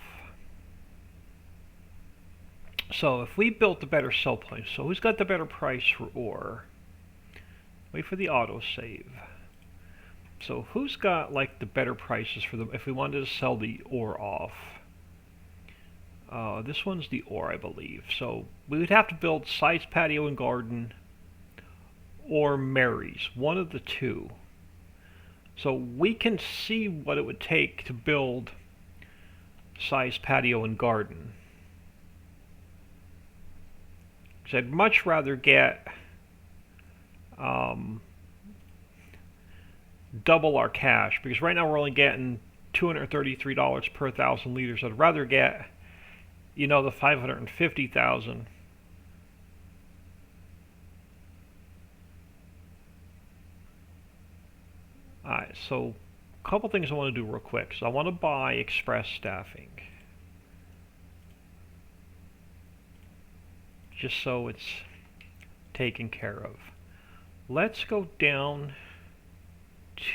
So if we built the better sell point, so who's got the better price for ore? Wait for the autosave. So who's got like the better prices for them if we wanted to sell the ore off? This one's the ore, I believe. So we would have to build Size Patio and Garden or Mary's, one of the two. So we can see what it would take to build Size Patio and Garden. Because I'd much rather get double our cash, because right now we're only getting $233 per 1,000 liters. I'd rather get, you know, the 550,000. Alright, so a couple things I want to do real quick. So I want to buy express staffing, just so it's taken care of. Let's go down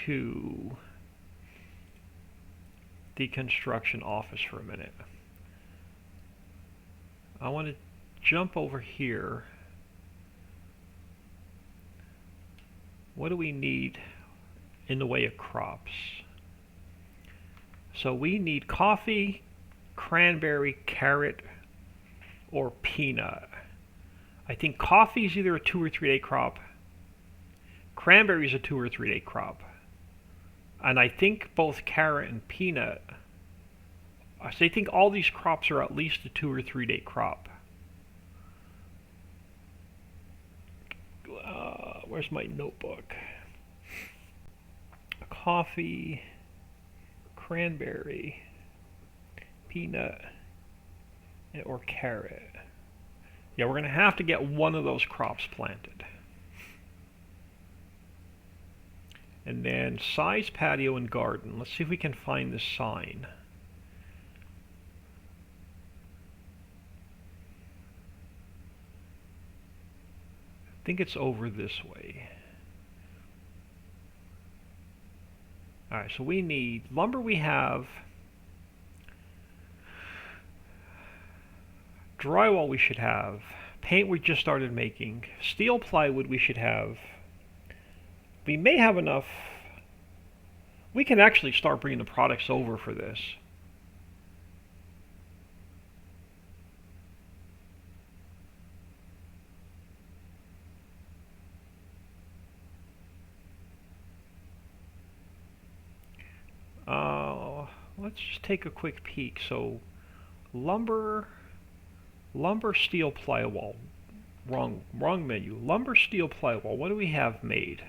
to the construction office for a minute. I want to jump over here. What do we need in the way of crops? So we need coffee, cranberry, carrot, or peanut. I think coffee is either a 2 or 3 day crop. Cranberry is a 2 or 3 day crop. And I think both carrot and peanut, I think all these crops are at least a 2 or 3 day crop. Where's my notebook? Coffee, cranberry, peanut, or carrot. Yeah, we're going to have to get one of those crops planted. And then Size Patio and Garden. Let's see if we can find this sign. I think it's over this way. Alright, so we need lumber. We have drywall. We should have paint. We just started making steel plywood. We should have. We may have enough. We can actually start bringing the products over for this. Let's just take a quick peek. So, lumber, steel, plywall. Wrong menu. Lumber, steel, plywall. What do we have made?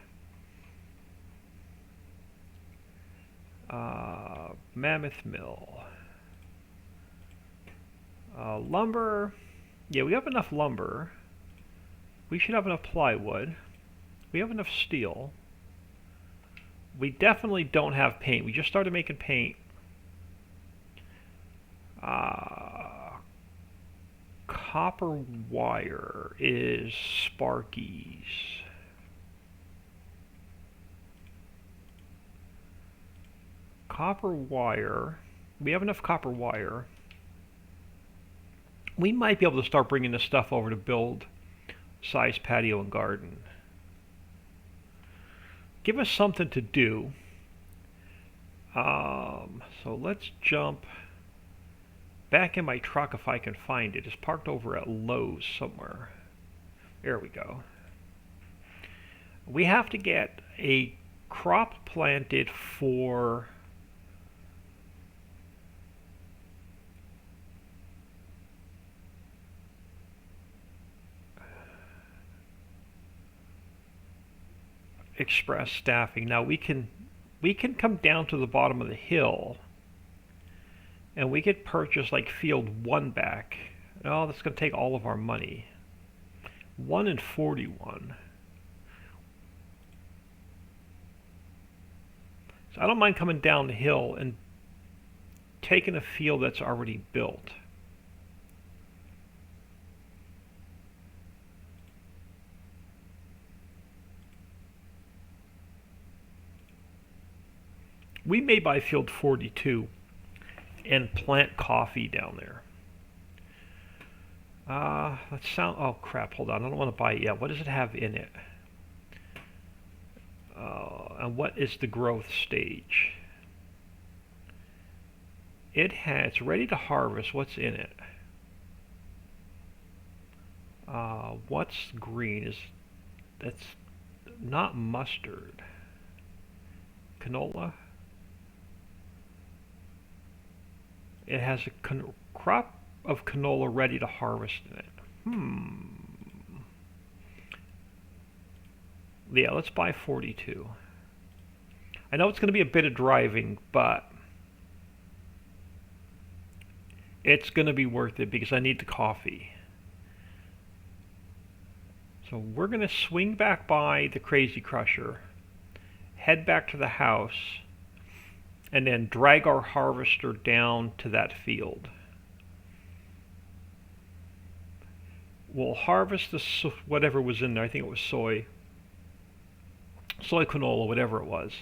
Mammoth Mill. Lumber. Yeah, we have enough lumber. We should have enough plywood. We have enough steel. We definitely don't have paint. We just started making paint. Copper wire is Sparky's. Copper wire. We have enough copper wire. We might be able to start bringing this stuff over to build Size Patio and Garden. give us something to do. So let's jump back in my truck if I can find it. It's parked over at Lowe's somewhere. There we go. We have to get a crop planted for express staffing. Now we can come down to the bottom of the hill and we could purchase like field 1 back. Oh, that's going to take all of our money. 1 and 41. So I don't mind coming down the hill and taking a field that's already built. We may buy field 42 and plant coffee down there. Let's sound. Oh crap! Hold on. I don't want to buy it yet. What does it have in it? And what is the growth stage? It's ready to harvest. What's in it? What's green? That's not mustard. Canola. It has a crop of canola ready to harvest in it. Yeah, let's buy 42. I know it's going to be a bit of driving, but it's going to be worth it because I need the coffee. So we're going to swing back by the Crazy Crusher, head back to the house, and then drag our harvester down to that field. We'll harvest whatever was in there. I think it was soy canola, whatever it was.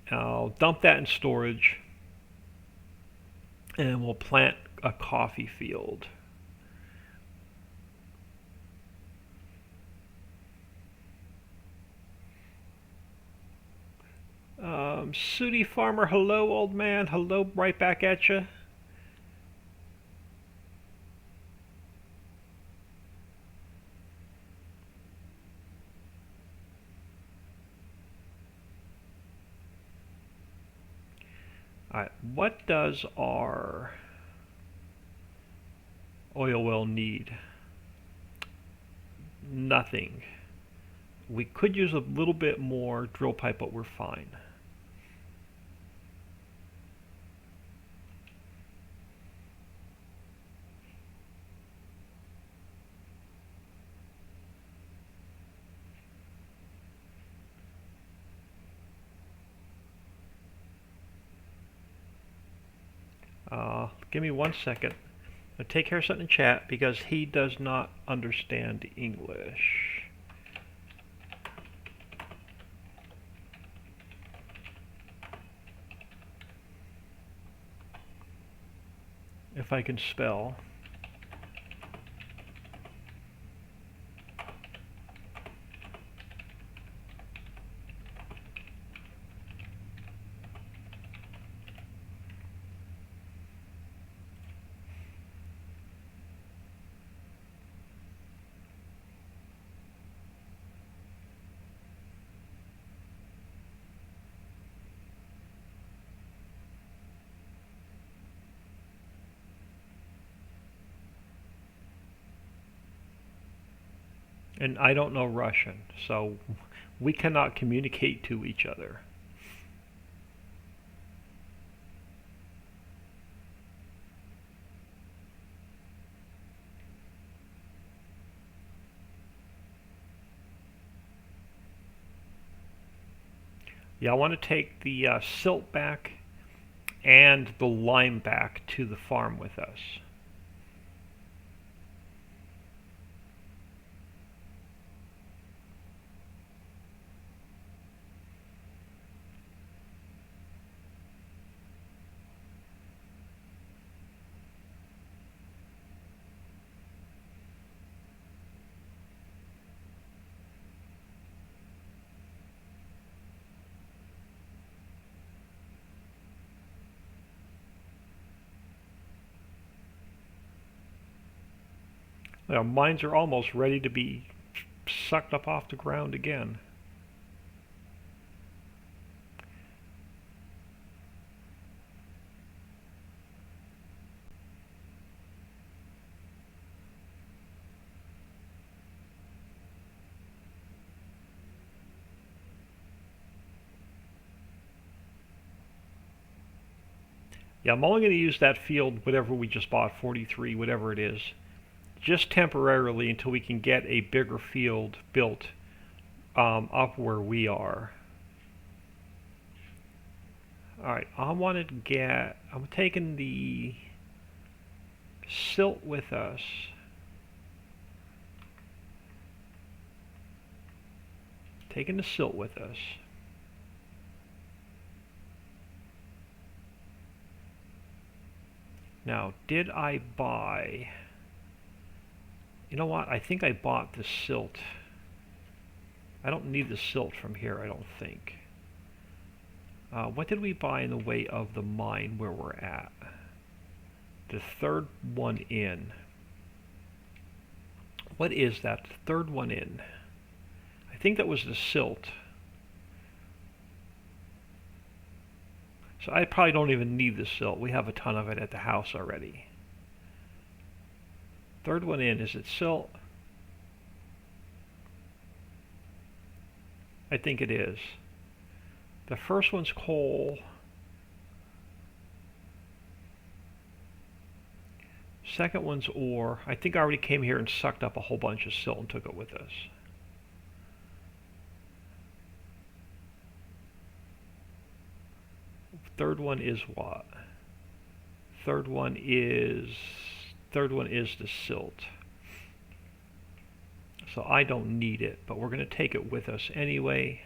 I'll dump that in storage, and we'll plant a coffee field. Sooty Farmer, hello, old man. Hello, right back at you. Alright, what does our oil well need? Nothing. We could use a little bit more drill pipe, but we're fine. Give me 1 second. I'll take care of something in chat because he does not understand English. If I can spell. And I don't know Russian, so we cannot communicate to each other. Yeah, I want to take the silt back and the lime back to the farm with us. Mines are almost ready to be sucked up off the ground again. Yeah, I'm only going to use that field, whatever we just bought, 43, whatever it is, just temporarily until we can get a bigger field built up where we are. Alright, I'm taking the silt with us. Taking the silt with us. Now, did I buy... You know what? I think I bought the silt. I don't need the silt from here, I don't think. What did we buy in the way of the mine where we're at? The third one in. What is that? The third one in. I think that was the silt. So I probably don't even need the silt. We have a ton of it at the house already. Third one in, is it silt? I think it is. The first one's coal. Second one's ore. I think I already came here and sucked up a whole bunch of silt and took it with us. Third one is what? Third one is the silt. So I don't need it, but we're going to take it with us anyway.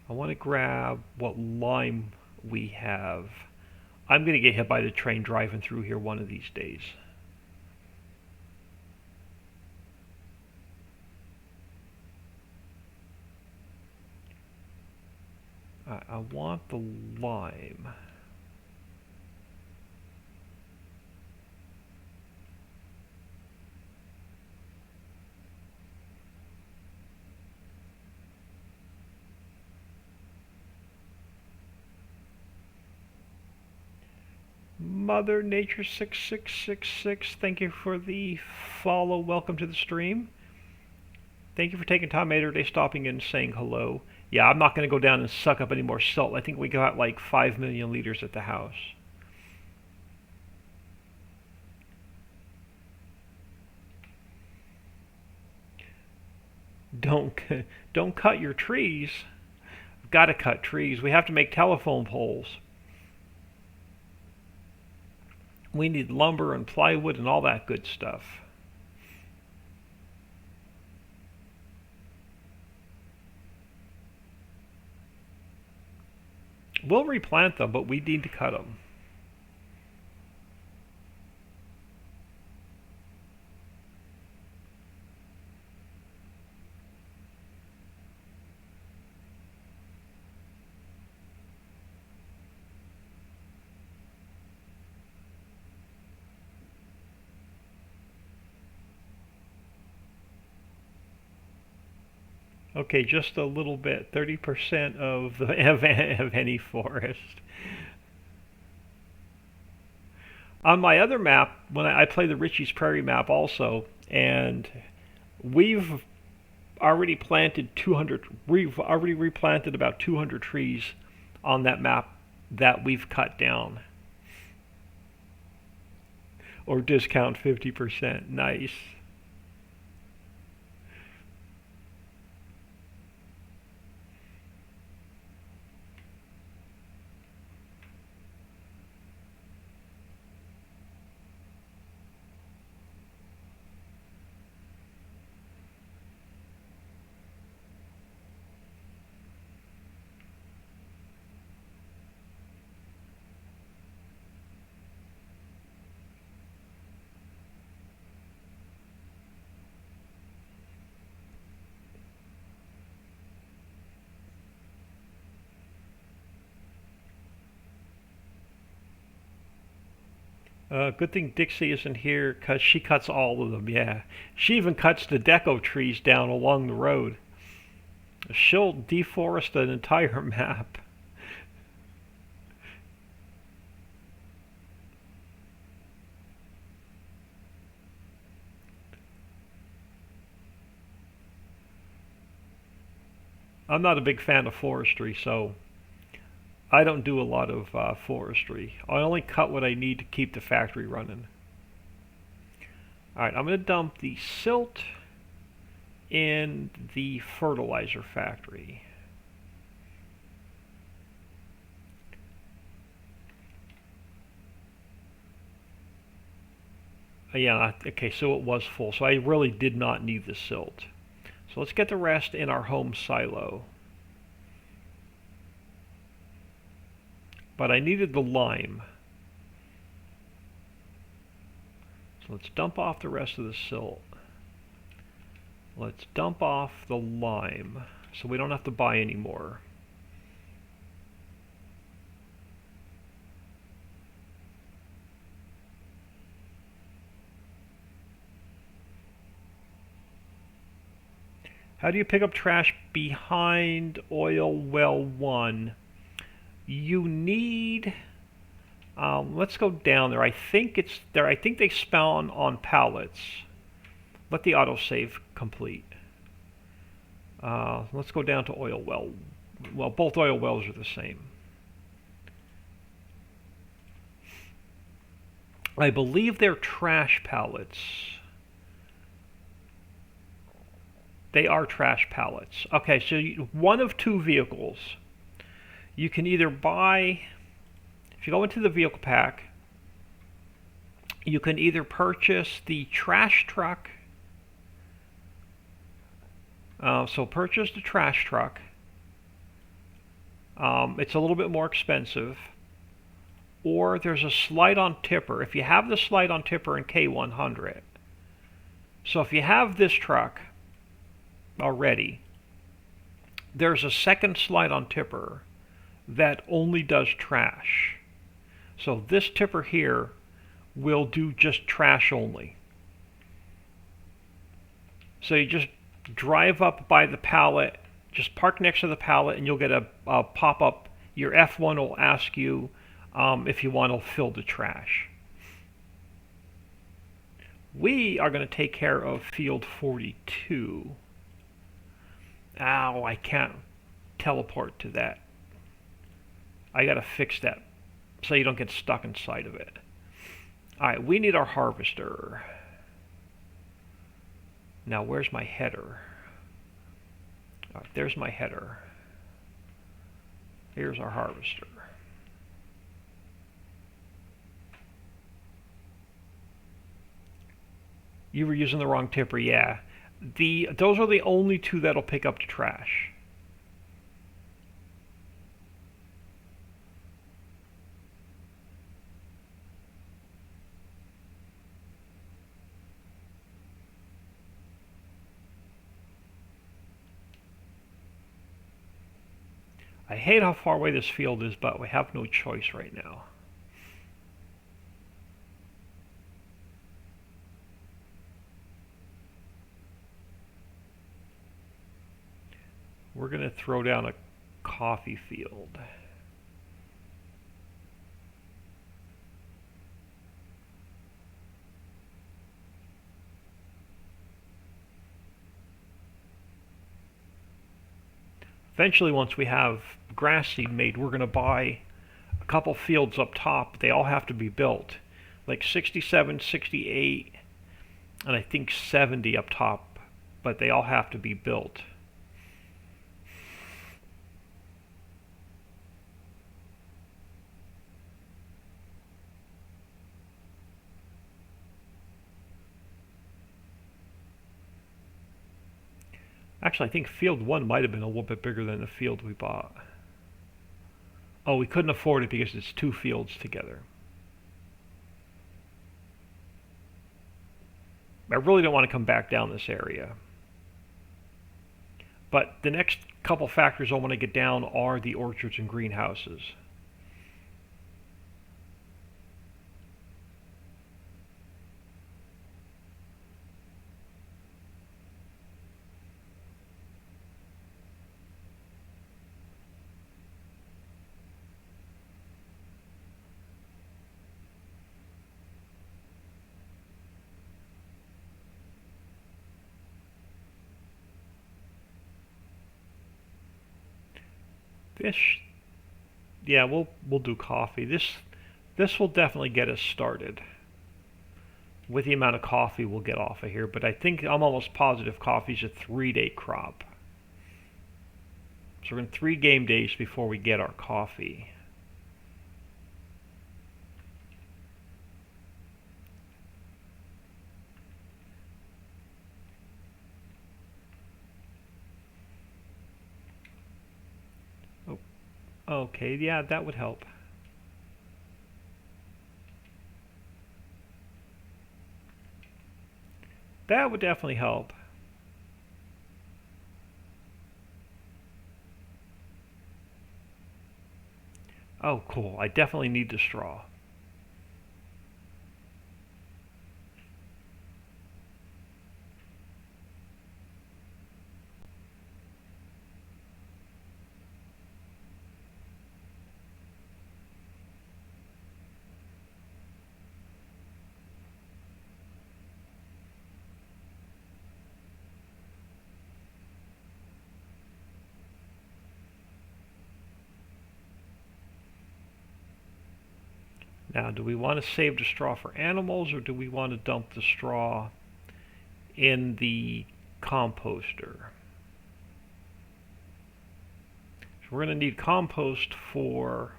I want to grab what lime we have. I'm going to get hit by the train driving through here one of these days. I want the lime. Mother Nature 6666, thank you for the follow. Welcome to the stream. Thank you for taking time out of your day, stopping in and saying hello. Yeah, I'm not going to go down and suck up any more salt. I think we got like 5 million liters at the house. Don't cut your trees. We've got to cut trees. We have to make telephone poles. We need lumber and plywood and all that good stuff. We'll replant them, but we need to cut them. Okay, just a little bit, 30% of the of any forest. On my other map, when I play the Ritchie's Prairie map also, and we've already planted 200, we've already replanted about 200 trees on that map that we've cut down. Or discount 50%, nice. Good thing Dixie isn't here because she cuts all of them, yeah. She even cuts the deco trees down along the road. She'll deforest an entire map. I'm not a big fan of forestry, so I don't do a lot of forestry. I only cut what I need to keep the factory running. Alright, I'm going to dump the silt in the fertilizer factory. Yeah, okay, so it was full, so I really did not need the silt. So let's get the rest in our home silo. But I needed the lime. So let's dump off the rest of the silt. Let's dump off the lime so we don't have to buy any more. How do you pick up trash behind oil well 1? You need, let's go down there. I think it's there. I think they spawn on pallets. Let the autosave complete. Let's go down to oil well. Well, both oil wells are the same. I believe they're trash pallets. They are trash pallets. Okay, so one of two vehicles. You can either buy, if you go into the vehicle pack, you can either purchase the trash truck. So purchase the trash truck. It's a little bit more expensive. Or there's a slide-on tipper. If you have the slide-on tipper in K100. So if you have this truck already, there's a second slide-on tipper that only does trash. So this tipper here will do just trash only. So you just drive up by the pallet, just park next to the pallet, and you'll get a pop-up. Your F1 will ask you if you want to fill the trash. We are going to take care of field 42. Ow, I can't teleport to that. I gotta fix that so you don't get stuck inside of it. Alright, we need our harvester. Now where's my header? Alright, there's my header. Here's our harvester. You were using the wrong tipper, yeah. Those are the only two that'll pick up the trash. I hate how far away this field is, but we have no choice right now. We're going to throw down a coffee field. Eventually, once we have grass seed made, we're going to buy a couple fields up top. They all have to be built. Like 67, 68, and I think 70 up top. But they all have to be built. Actually, I think field 1 might have been a little bit bigger than the field we bought. Oh, we couldn't afford it because it's two fields together. I really don't want to come back down this area. But the next couple factories I want to get down are the orchards and greenhouses. This, yeah, we'll do coffee. This will definitely get us started. With the amount of coffee we'll get off of here, but I think I'm almost positive coffee's a 3-day crop. So we're in 3 game days before we get our coffee. Oh, okay, yeah, that would help. That would definitely help. Oh, cool. I definitely need the straw. Now, do we want to save the straw for animals, or do we want to dump the straw in the composter? So we're going to need compost for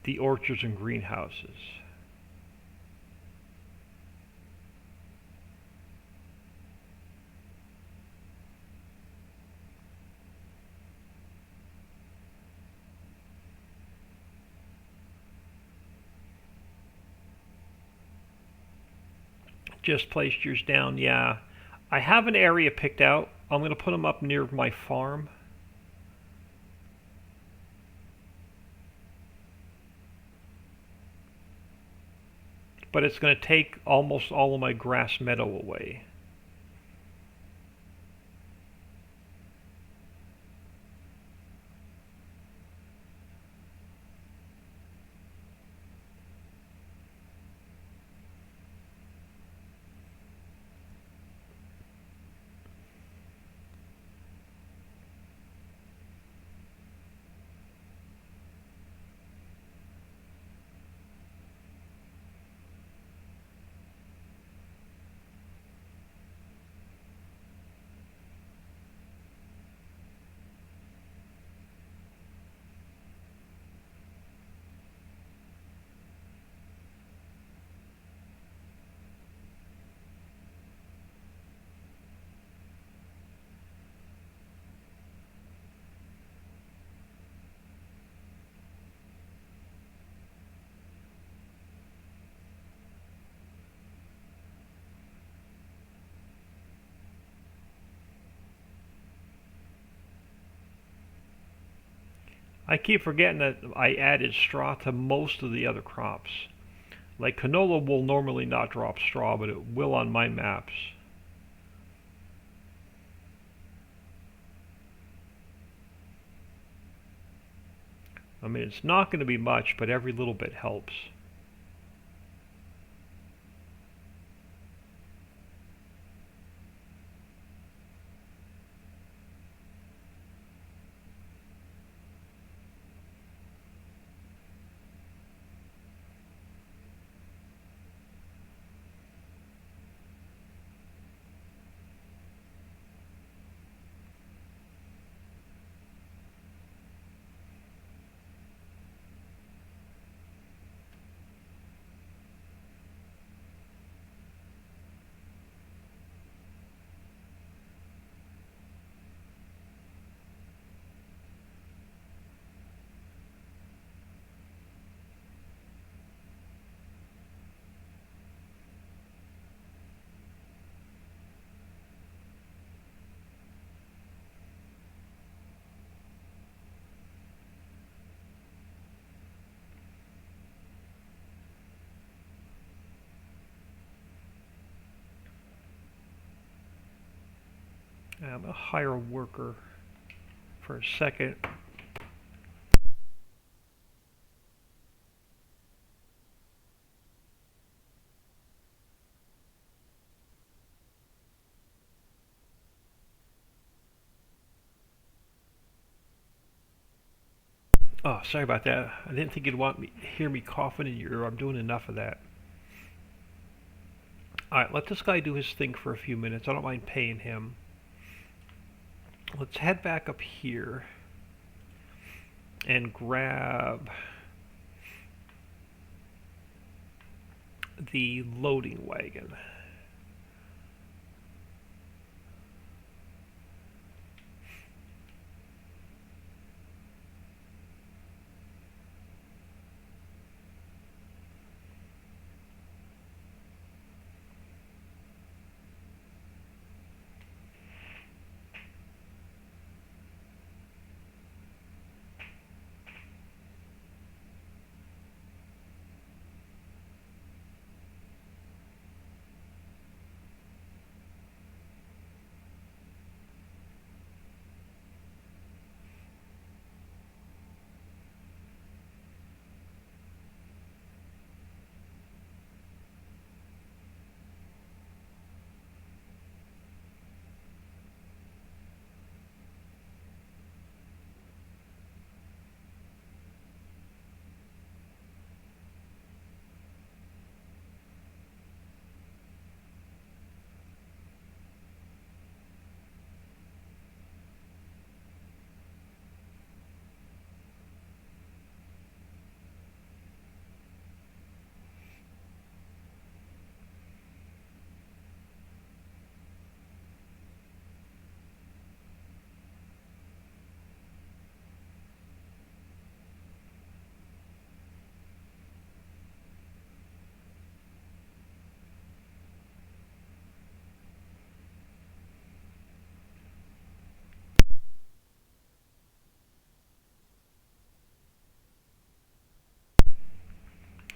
the orchards and greenhouses. Just placed yours down, yeah. I have an area picked out. I'm going to put them up near my farm. But it's going to take almost all of my grass meadow away. I keep forgetting that I added straw to most of the other crops. Like canola will normally not drop straw, but it will on my maps. I mean, it's not going to be much, but every little bit helps. I'm gonna hire a worker for a second. Oh, sorry about that. I didn't think you'd want me hear me coughing in your ear. I'm doing enough of that. Alright, let this guy do his thing for a few minutes. I don't mind paying him. Let's head back up here and grab the loading wagon.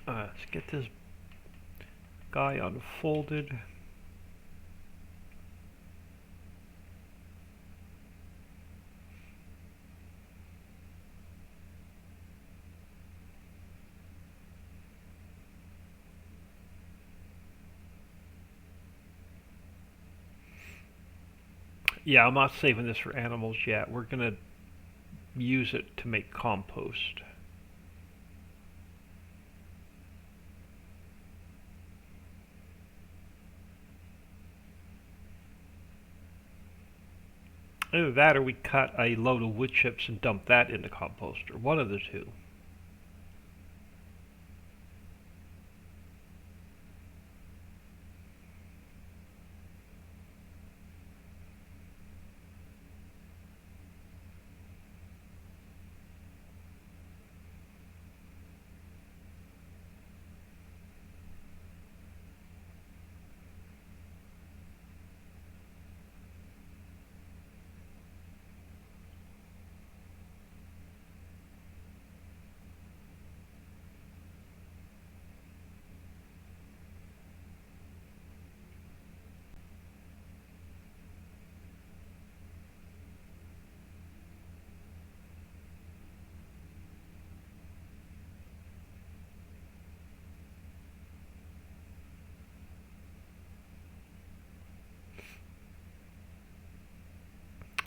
Let's get this guy unfolded. Yeah, I'm not saving this for animals yet. We're gonna use it to make compost. Either that or we cut a load of wood chips and dump that in the composter. One of the two.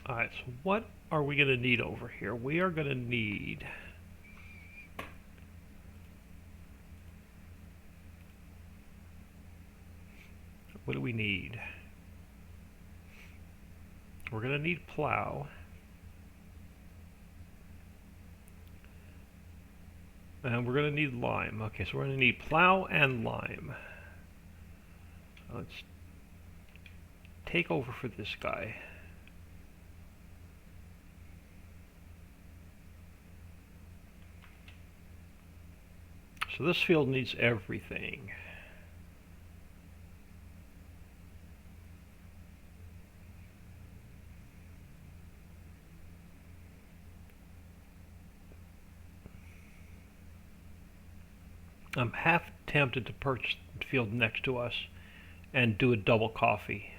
Alright, so what are we going to need over here? We are going to need... What do we need? We're going to need plow. And we're going to need lime. Okay, so we're going to need plow and lime. Let's take over for this guy. So this field needs everything. I'm half tempted to purchase the field next to us and do a double coffee.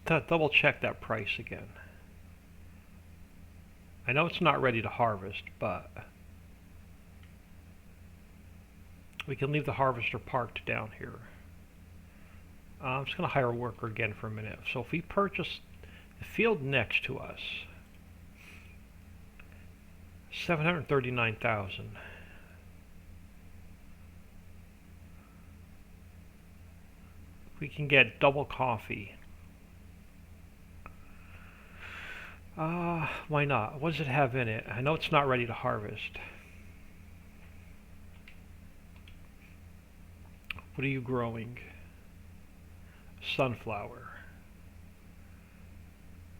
Let's double check that price again. I know it's not ready to harvest, but we can leave the harvester parked down here. I'm just going to hire a worker again for a minute. So if we purchase the field next to us, 739,000. We can get double coffee. Why not? What does it have in it? I know it's not ready to harvest. What are you growing? Sunflower.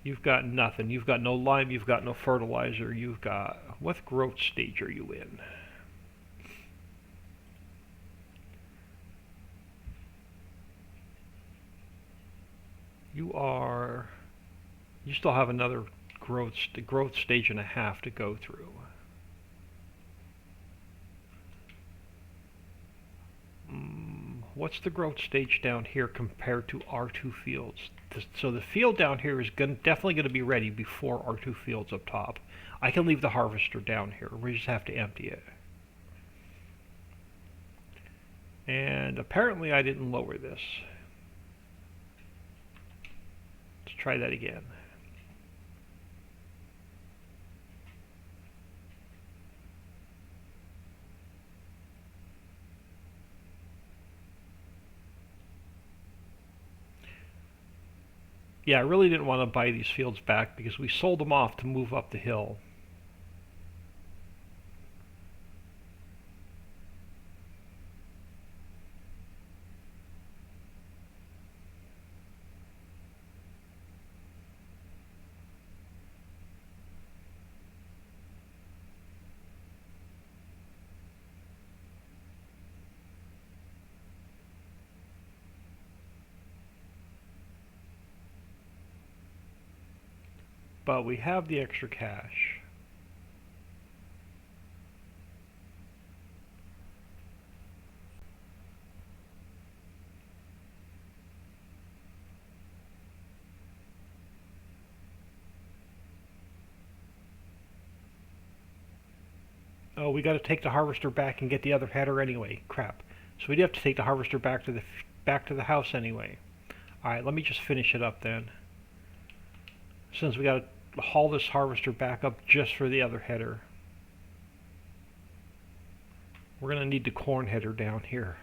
You've got nothing. You've got no lime. You've got no fertilizer. You've got... What growth stage are you in? You are... You still have another growth stage and a half to go through. What's the growth stage down here compared to R2 fields? So the field down here is definitely going to be ready before R2 fields up top. I can leave the harvester down here. We just have to empty it. And apparently I didn't lower this. Let's try that again. Yeah, I really didn't want to buy these fields back because we sold them off to move up the hill. But we have the extra cash. Oh, we got to take the harvester back and get the other header anyway. Crap. So we'd have to take the harvester back to the house anyway. All right, let me just finish it up then. Since we got to haul this harvester back up just for the other header. We're going to need the corn header down here.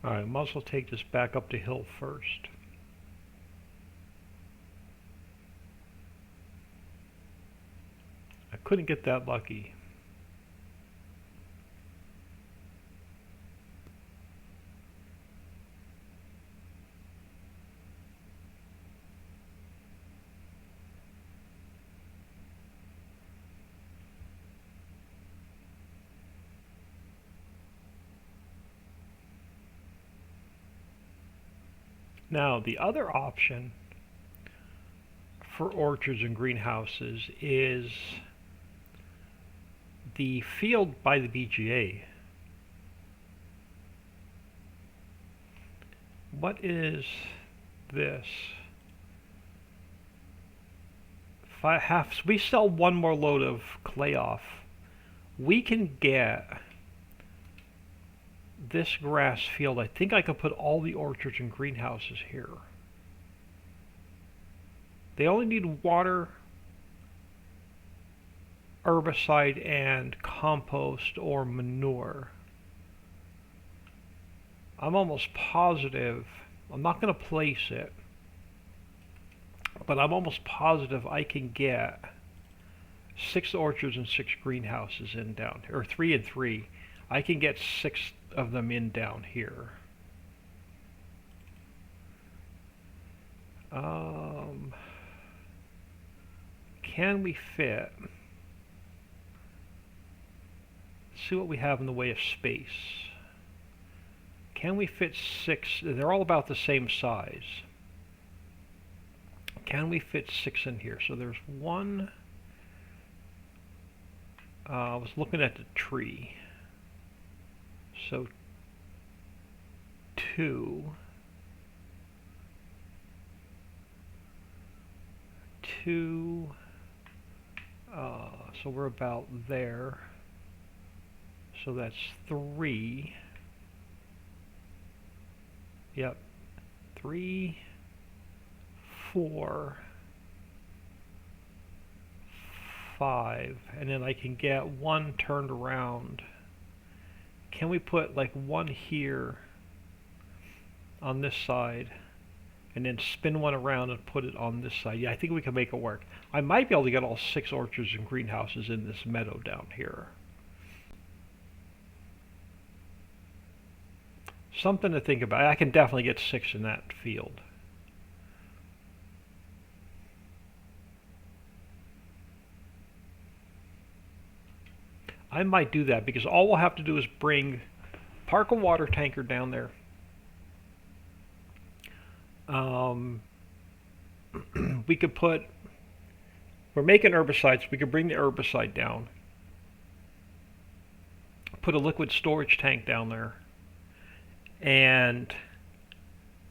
Alright, might as well take this back up the hill first. I couldn't get that lucky. Now, the other option for orchards and greenhouses is the field by the BGA. What is this? We sell one more load of clay off. We can get this grass field. I think I could put all the orchards and greenhouses here. They only need water, herbicide, and compost or manure. I'm almost positive, I'm not going to place it, but I'm almost positive I can get 6 orchards and 6 greenhouses in down here, or 3 and 3. I can get 6 of them in down here. can we fit, see what we have in the way of space. Can we fit 6? They're all about the same size. Can we fit 6 in here? So there's one. I was looking at the tree. So 2. 2. So we're about there. So that's 3. Yep. 3, 4, 5, and then I can get one turned around. Can we put like one here on this side and then spin one around and put it on this side? Yeah, I think we can make it work. I might be able to get all 6 orchards and greenhouses in this meadow down here. Something to think about. I can definitely get 6 in that field. I might do that because all we'll have to do is park a water tanker down there. We could we're making herbicides, we could bring the herbicide down. Put a liquid storage tank down there and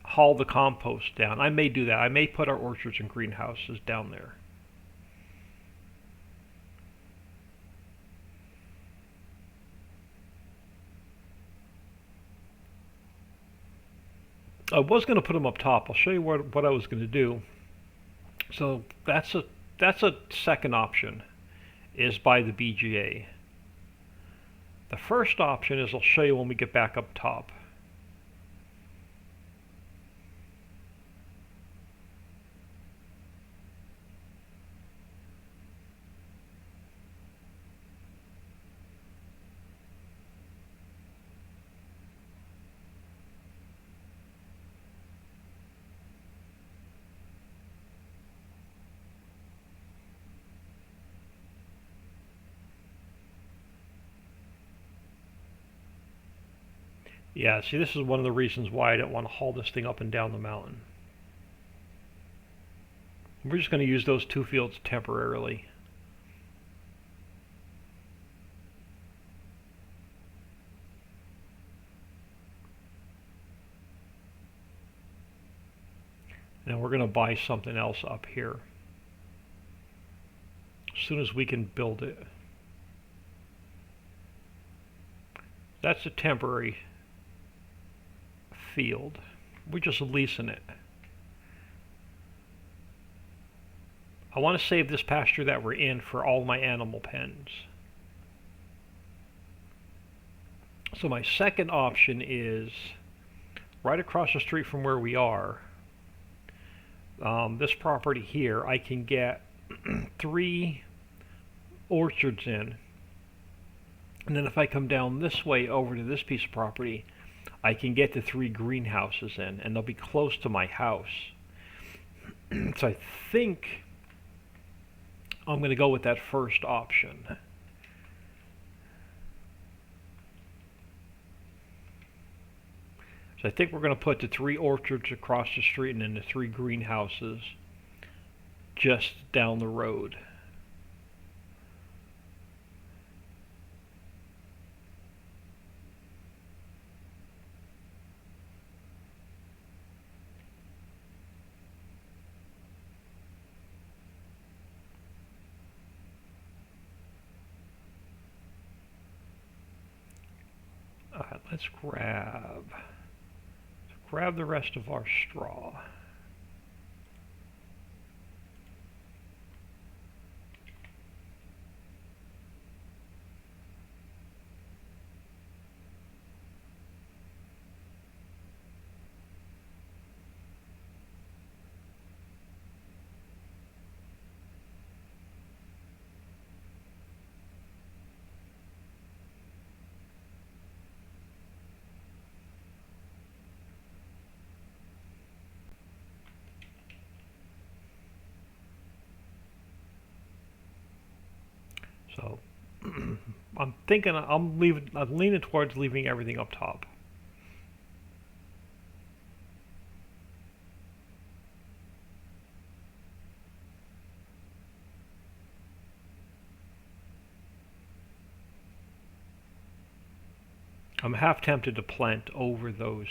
haul the compost down. I may do that. I may put our orchards and greenhouses down there. I was going to put them up top. I'll show you what I was going to do. So that's a second option, is by the BGA. The first option is I'll show you when we get back up top. Yeah, see, this is one of the reasons why I didn't want to haul this thing up and down the mountain. We're just going to use those 2 fields temporarily. And we're going to buy something else up here as soon as we can build it. That's a temporary field. We're just leasing it. I want to save this pasture that we're in for all my animal pens. So my second option is right across the street from where we are. This property here, I can get 3 orchards in. And then if I come down this way over to this piece of property, I can get the 3 greenhouses in, and they'll be close to my house. So I think I'm going to go with that first option. So I think we're going to put the 3 orchards across the street and then the 3 greenhouses just down the road. Let's grab the rest of our straw. So I'm leaning towards leaving everything up top. I'm half tempted to plant over those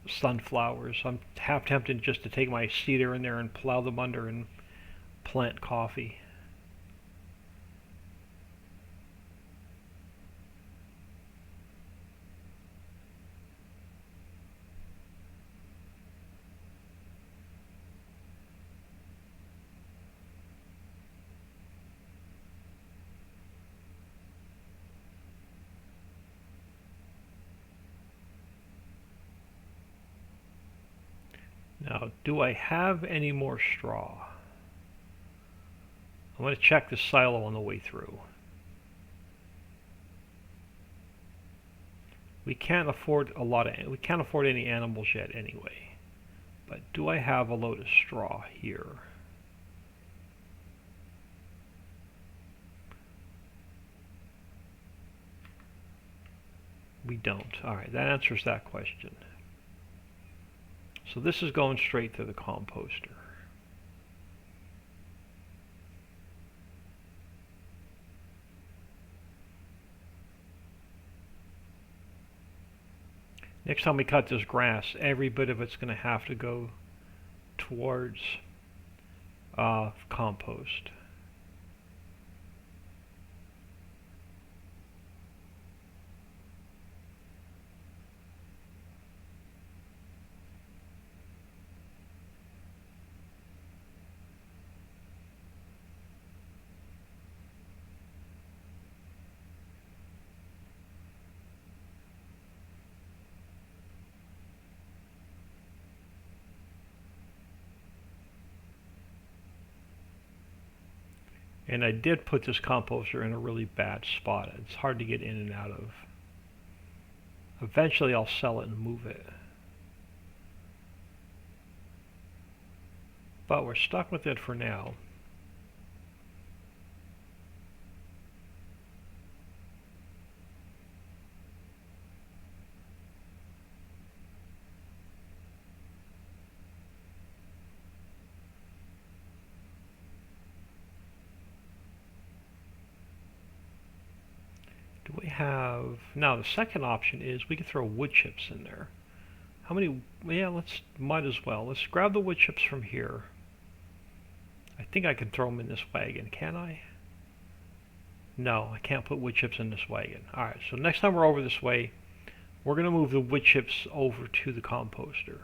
sunflowers. I'm half tempted just to take my seeder in there and plow them under and plant coffee. Now, do I have any more straw? I'm going to check the silo on the way through. We can't afford any animals yet anyway. But do I have a load of straw here? We don't. Alright, that answers that question. So this is going straight to the composter. Next time we cut this grass, every bit of it's going to have to go towards compost. And I did put this composter in a really bad spot. It's hard to get in and out of. Eventually I'll sell it and move it. But we're stuck with it for now. Do we have... Now the second option is we can throw wood chips in there. How many... Yeah, might as well. Let's grab the wood chips from here. I think I can throw them in this wagon, can I? No, I can't put wood chips in this wagon. Alright, so next time we're over this way, we're going to move the wood chips over to the composter.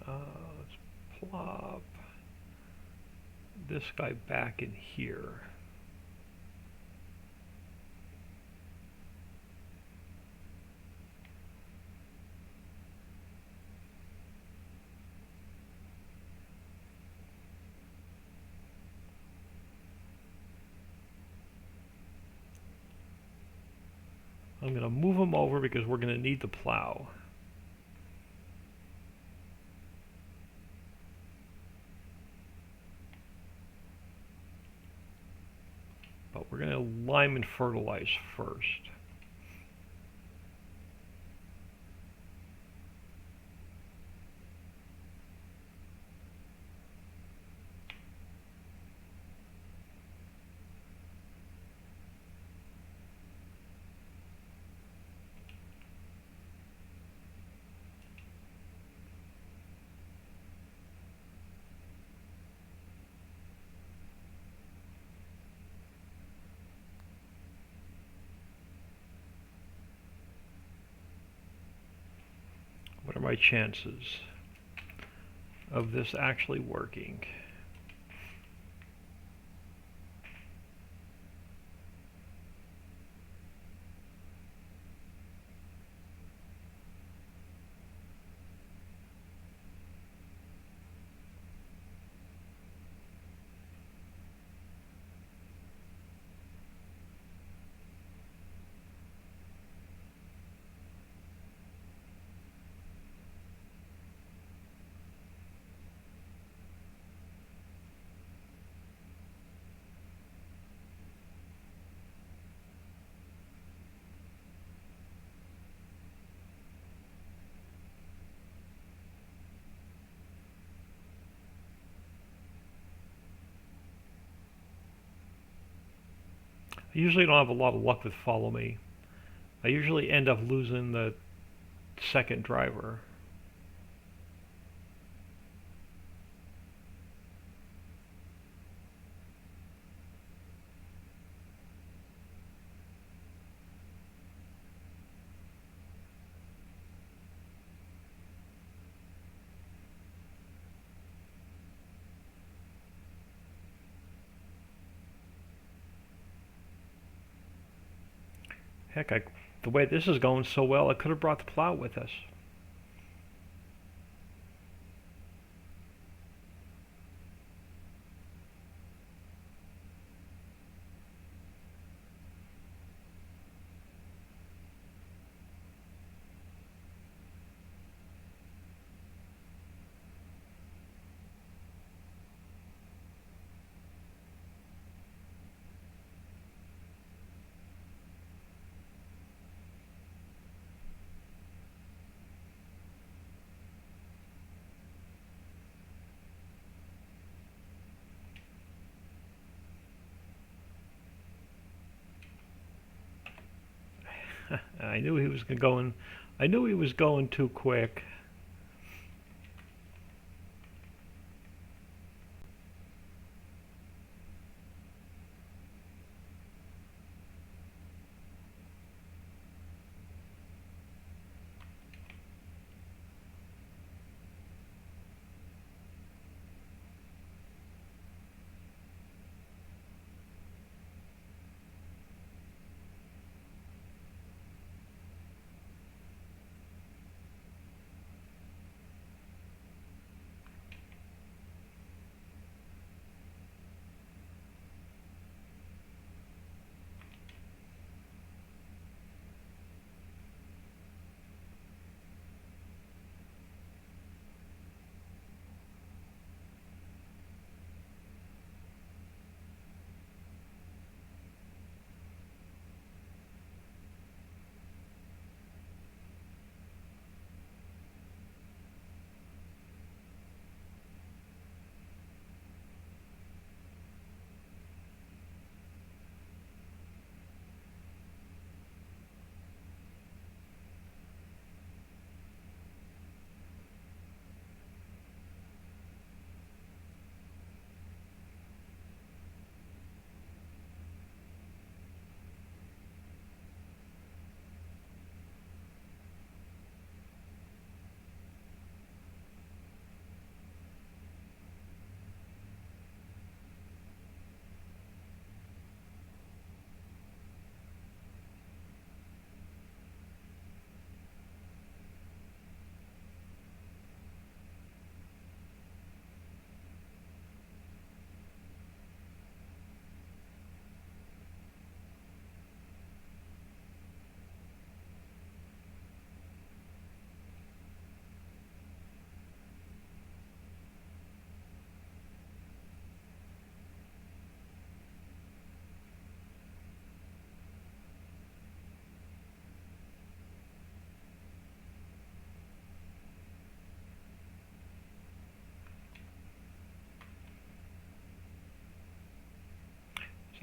Let's plop this guy back in here. I'm going to move them over because we're going to need the plow. But we're going to lime and fertilize first. my chances of this actually working? I usually don't have a lot of luck with follow me. I usually end up losing the second driver. Heck, the way this is going so well, I could have brought the plow with us. I knew he was going. I knew he was going too quick.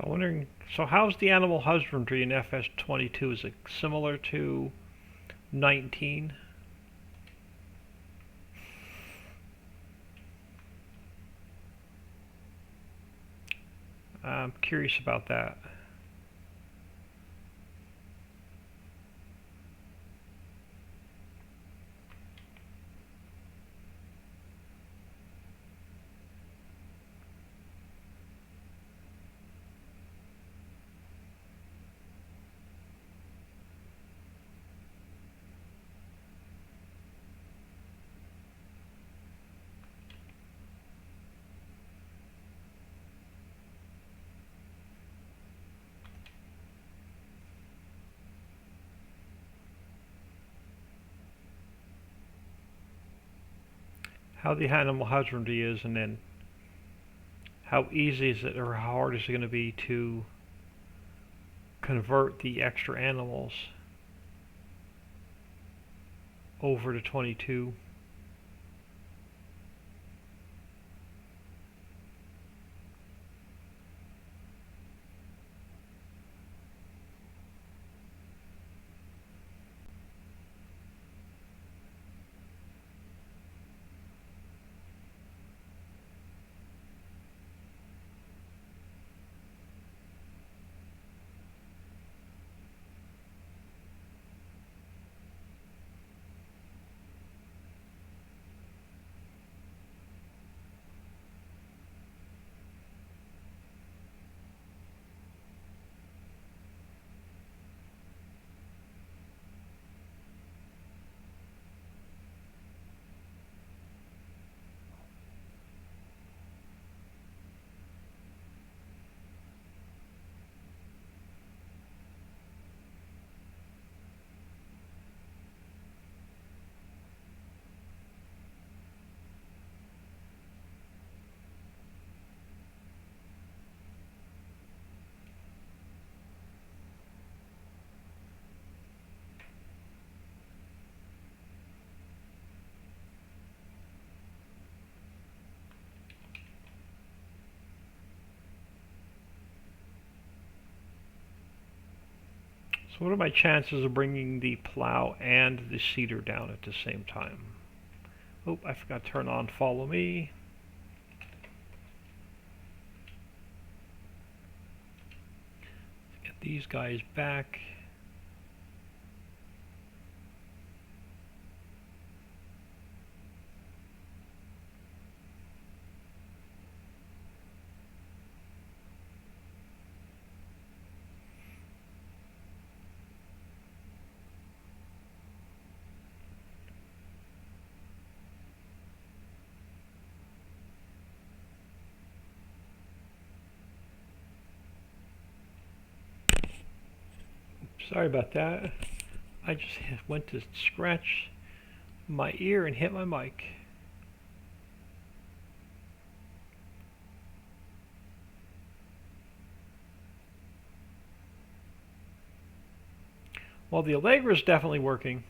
So I'm wondering, so how's the animal husbandry in FS22? Is it similar to 19? I'm curious about that. how the animal husbandry is, and then how easy is it or how hard is it going to be to convert the extra animals over to 22. So what are my chances of bringing the plow and the seeder down at the same time? Oh, I forgot to turn on follow me. Get these guys back. Sorry about that. I just went to scratch my ear and hit my mic. Well, the Allegra is definitely working.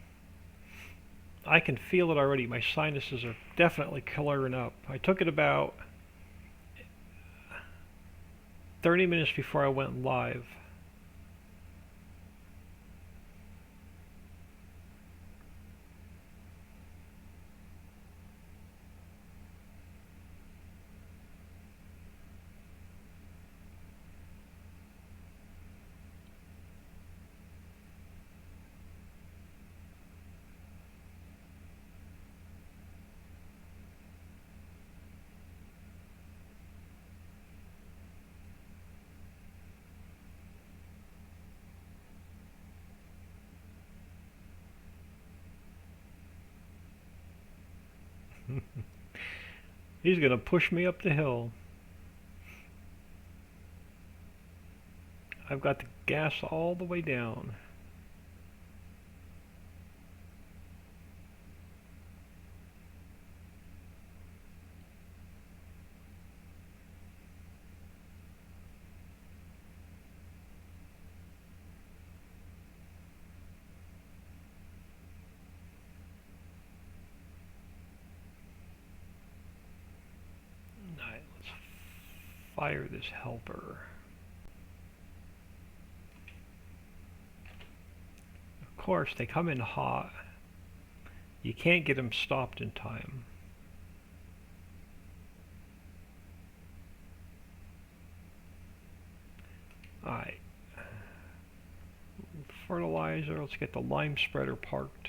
I can feel it already. My sinuses are definitely clearing up. I took it about 30 minutes before I went live. He's going to push me up the hill. I've got the gas all the way down. Alright, let's fire this helper. Of course, they come in hot. You can't get them stopped in time. Alright. Fertilizer, let's get the lime spreader parked.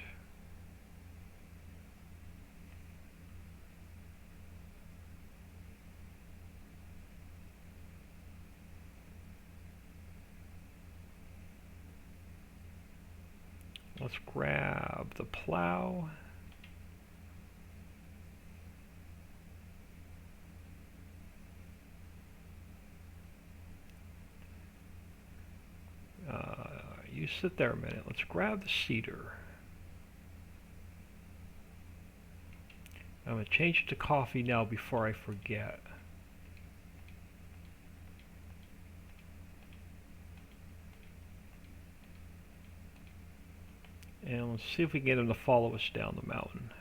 Let's grab the plow. You sit there a minute. Let's grab the seeder. I'm going to change it to coffee now before I forget. And let's see if we can get him to follow us down the mountain.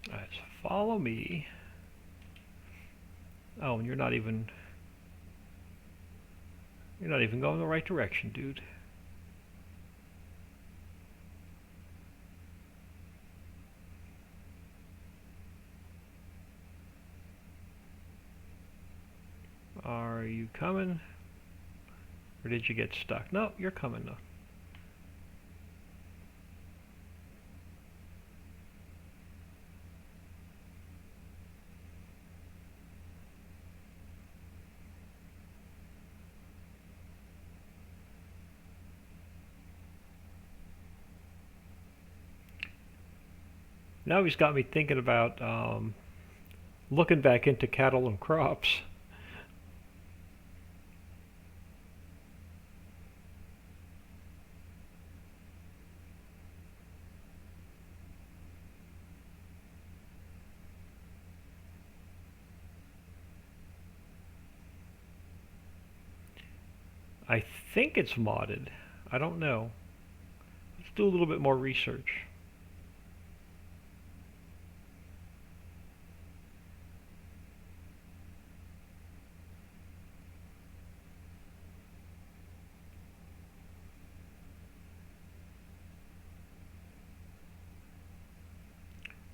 Alright, so follow me. Oh, and you're not even going the right direction, dude. Are you coming? Or did you get stuck? No, you're coming now. Now he's got me thinking about looking back into cattle and crops. I think it's modded. I don't know. Let's do a little bit more research.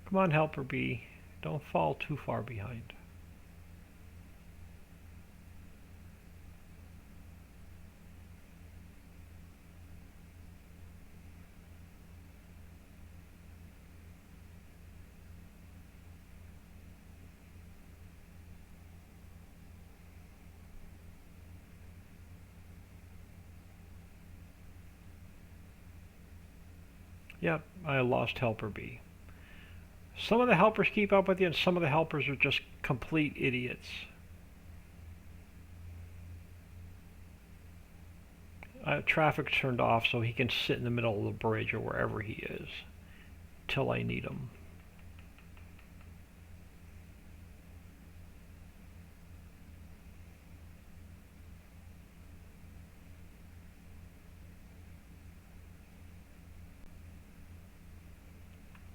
Come on, helper bee. Don't fall too far behind. Yep, I lost helper bee. Some of the helpers keep up with you, and some of the helpers are just complete idiots. Traffic turned off so he can sit in the middle of the bridge or wherever he is till I need him.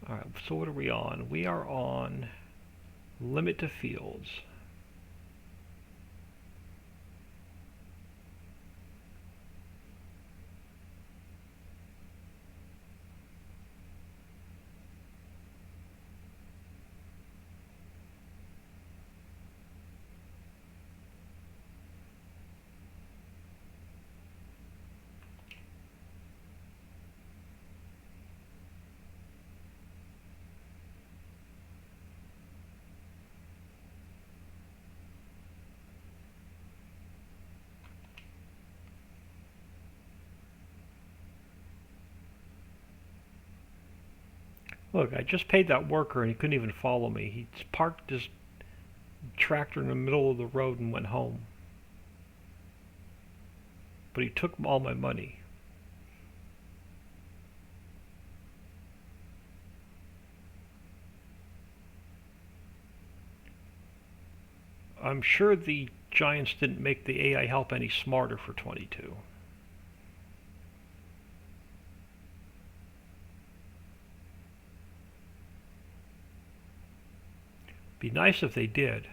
Alright, so what are we on? We are on limit to fields. Look, I just paid that worker and he couldn't even follow me. He parked his tractor in the middle of the road and went home. But he took all my money. I'm sure the Giants didn't make the AI help any smarter for 22. Be nice if they did.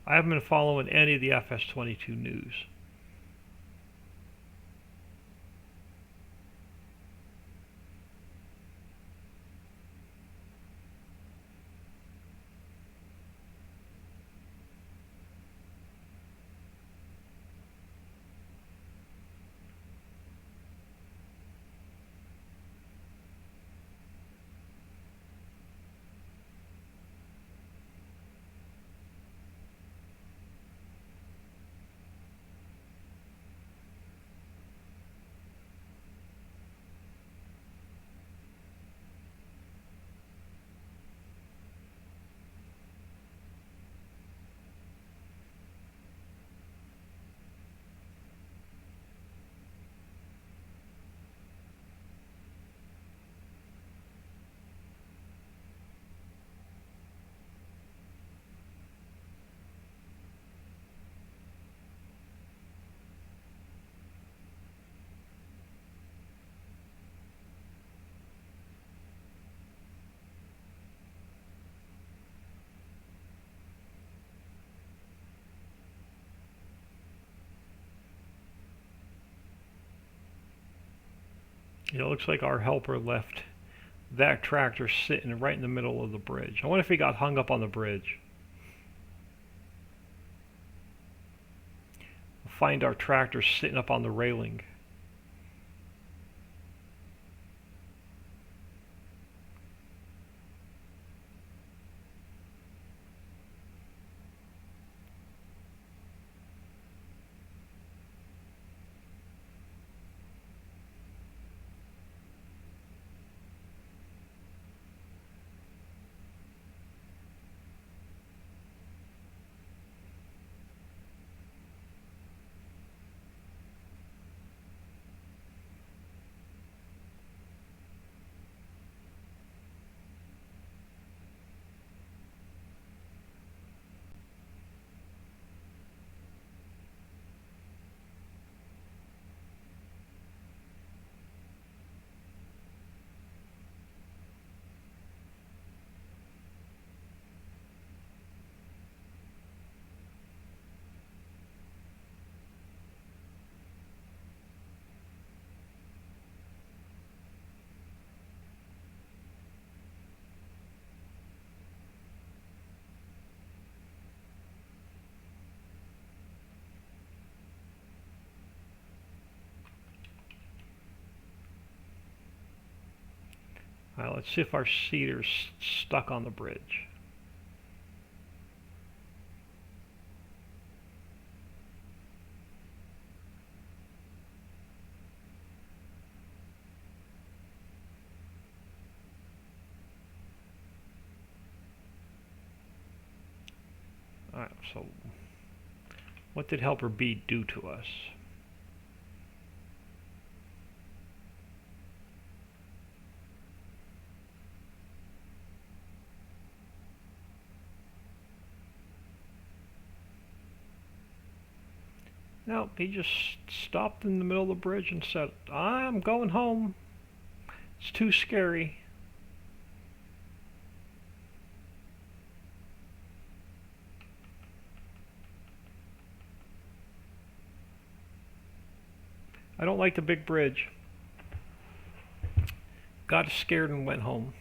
I haven't been following any of the FS22 news. It looks like our helper left that tractor sitting right in the middle of the bridge. I wonder if he got hung up on the bridge. We'll find our tractor sitting up on the railing. Alright, let's see if our seeder's stuck on the bridge. Alright, so what did helper B do to us? No, he just stopped in the middle of the bridge and said, I'm going home. It's too scary. I don't like the big bridge. Got scared and went home.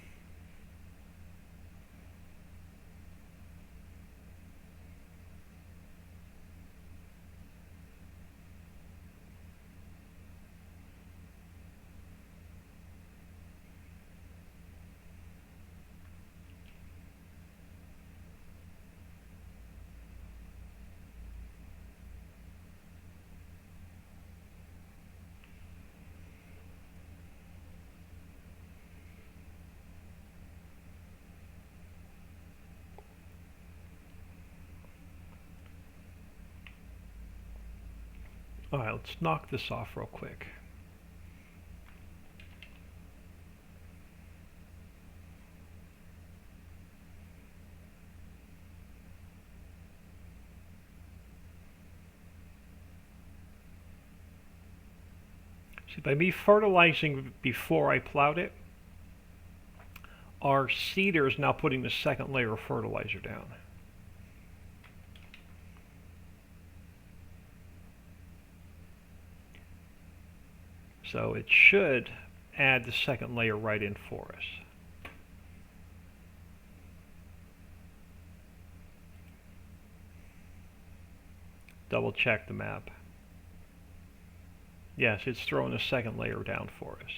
Alright, let's knock this off real quick. See, by me fertilizing before I plowed it, our seeder is now putting the second layer of fertilizer down. So it should add the second layer right in for us. Double check the map. Yes, it's throwing a second layer down for us.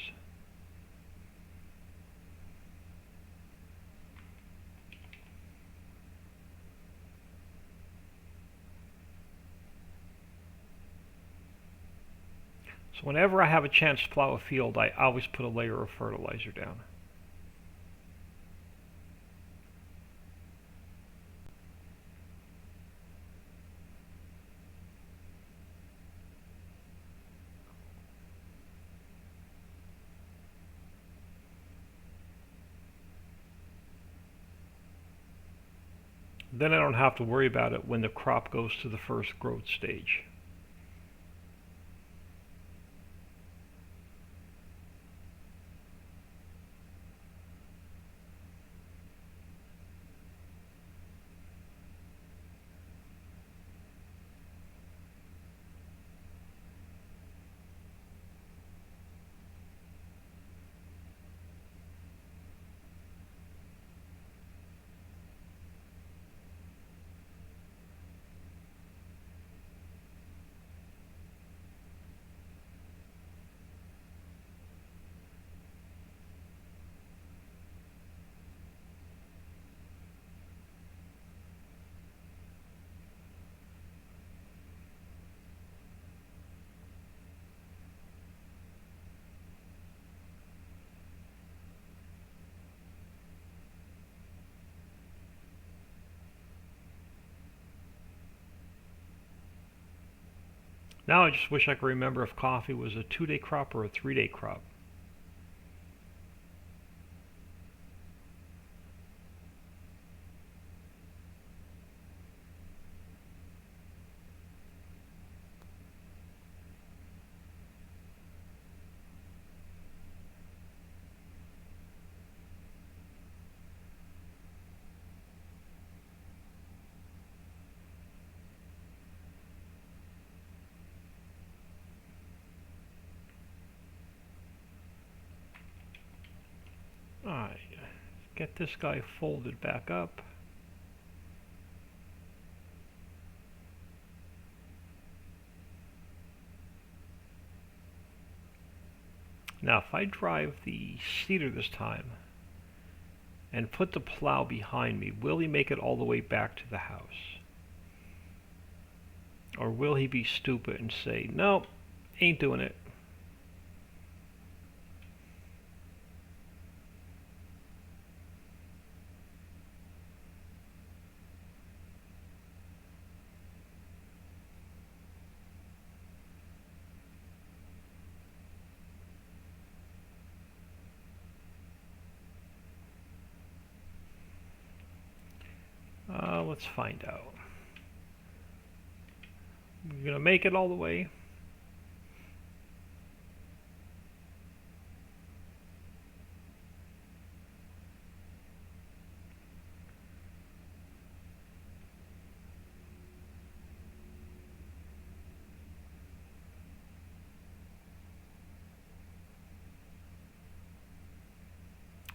So whenever I have a chance to plow a field, I always put a layer of fertilizer down. Then I don't have to worry about it when the crop goes to the first growth stage. Now I just wish I could remember if coffee was a 2-day crop or a 3-day crop. Alright, get this guy folded back up. Now if I drive the seeder this time and put the plow behind me, will he make it all the way back to the house? Or will he be stupid and say, no, ain't doing it? Let's find out. We're gonna make it all the way.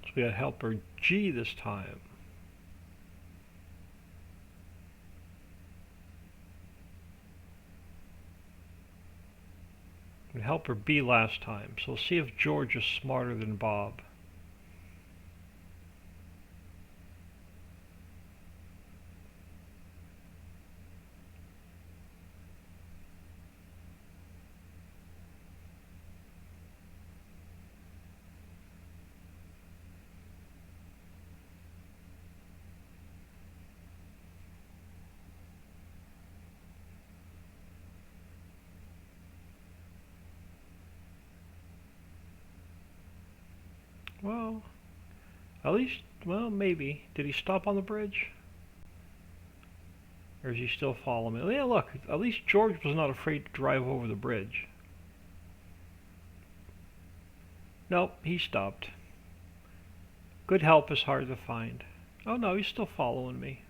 So we got helper G this time. And helper B last time. So we'll see if George is smarter than Bob. Well, at least, well, maybe. Did he stop on the bridge? Or is he still following me? Yeah, look, at least George was not afraid to drive over the bridge. Nope, he stopped. Good help is hard to find. Oh no, he's still following me.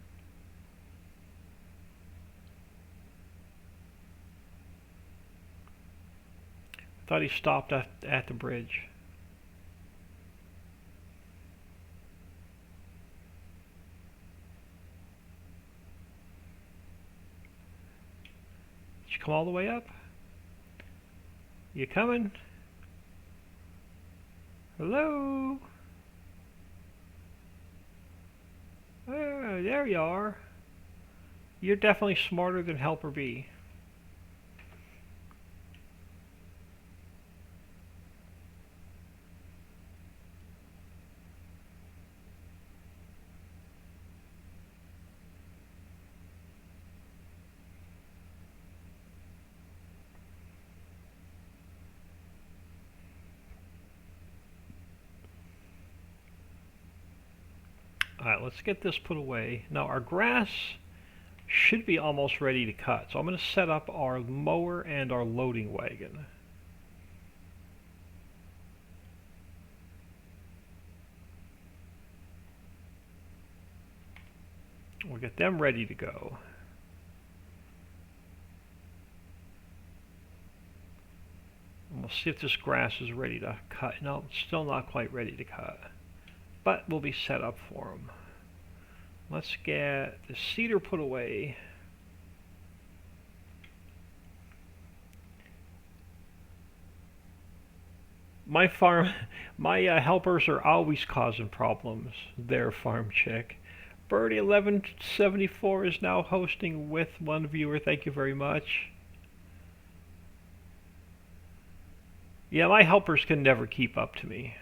I thought he stopped at the bridge. Did you come all the way up? You coming? Hello? Oh, there you are. You're definitely smarter than helper B. Alright, let's get this put away. Now our grass should be almost ready to cut. So I'm going to set up our mower and our loading wagon. We'll get them ready to go. And we'll see if this grass is ready to cut. No, it's still not quite ready to cut. But we'll be set up for them. Let's get the seeder put away. My helpers are always causing problems. Their farm chick. Birdie 1174 is now hosting with one viewer. Thank you very much. Yeah, my helpers can never keep up to me.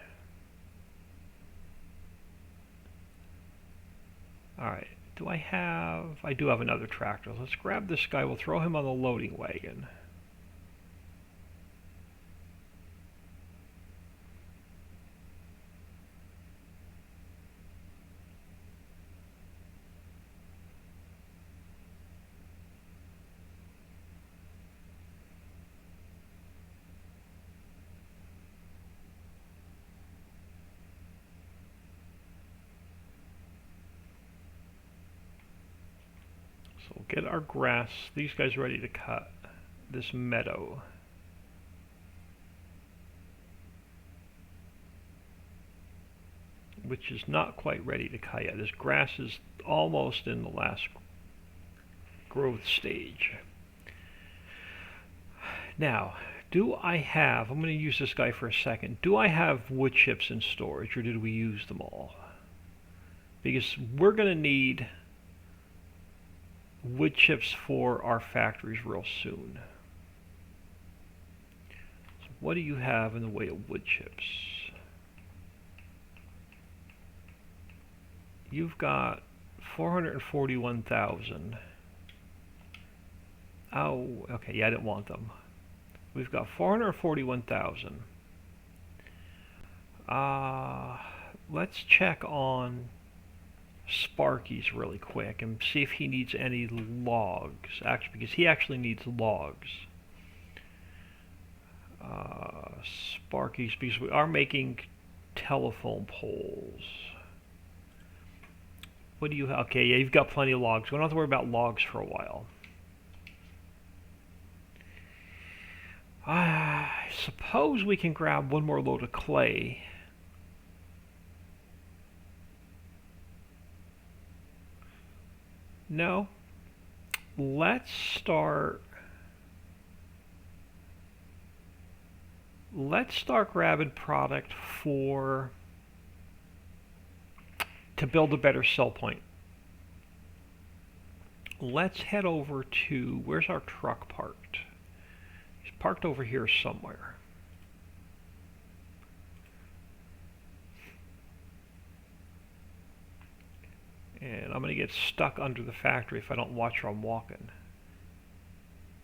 Alright, I do have another tractor. Let's grab this guy, we'll throw him on the loading wagon. So we'll get our grass, these guys ready to cut. This meadow. Which is not quite ready to cut yet. This grass is almost in the last growth stage. Now, do I have, I'm going to use this guy for a second, do I have wood chips in storage, or did we use them all? Because we're going to need wood chips for our factories real soon. So what do you have in the way of wood chips? You've got 441,000. Oh, okay, yeah, I didn't want them. We've got 441,000. Let's check on Sparky's really quick and see if he needs any logs. Actually, because he actually needs logs. Sparky's, because we are making telephone poles. What do you have? Okay, yeah, you've got plenty of logs. We don't have to worry about logs for a while. I suppose we can grab one more load of clay. No. Let's start grabbing product to build a better sell point. Let's head over to, where's our truck parked? It's parked over here somewhere. And I'm going to get stuck under the factory if I don't watch where I'm walking.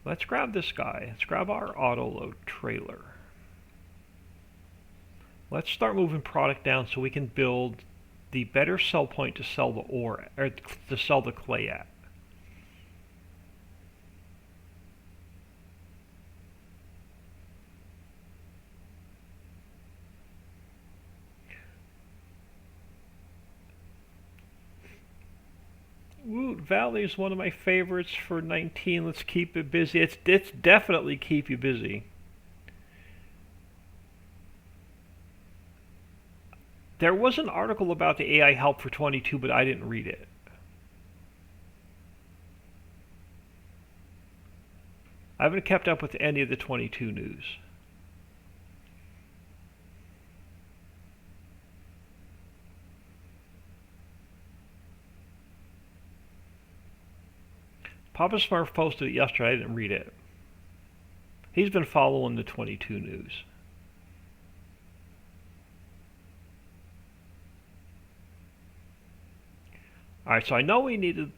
Let's grab this guy. Let's grab our auto load trailer. Let's start moving product down so we can build the better sell point to sell the ore, or to sell the clay at. Woot Valley is one of my favorites for 19. Let's keep it busy. It's definitely keep you busy. There was an article about the AI help for 22, but I didn't read it. I haven't kept up with any of the 22 news. Papa Smurf posted it yesterday. I didn't read it. He's been following the 22 news. Alright, so I know we needed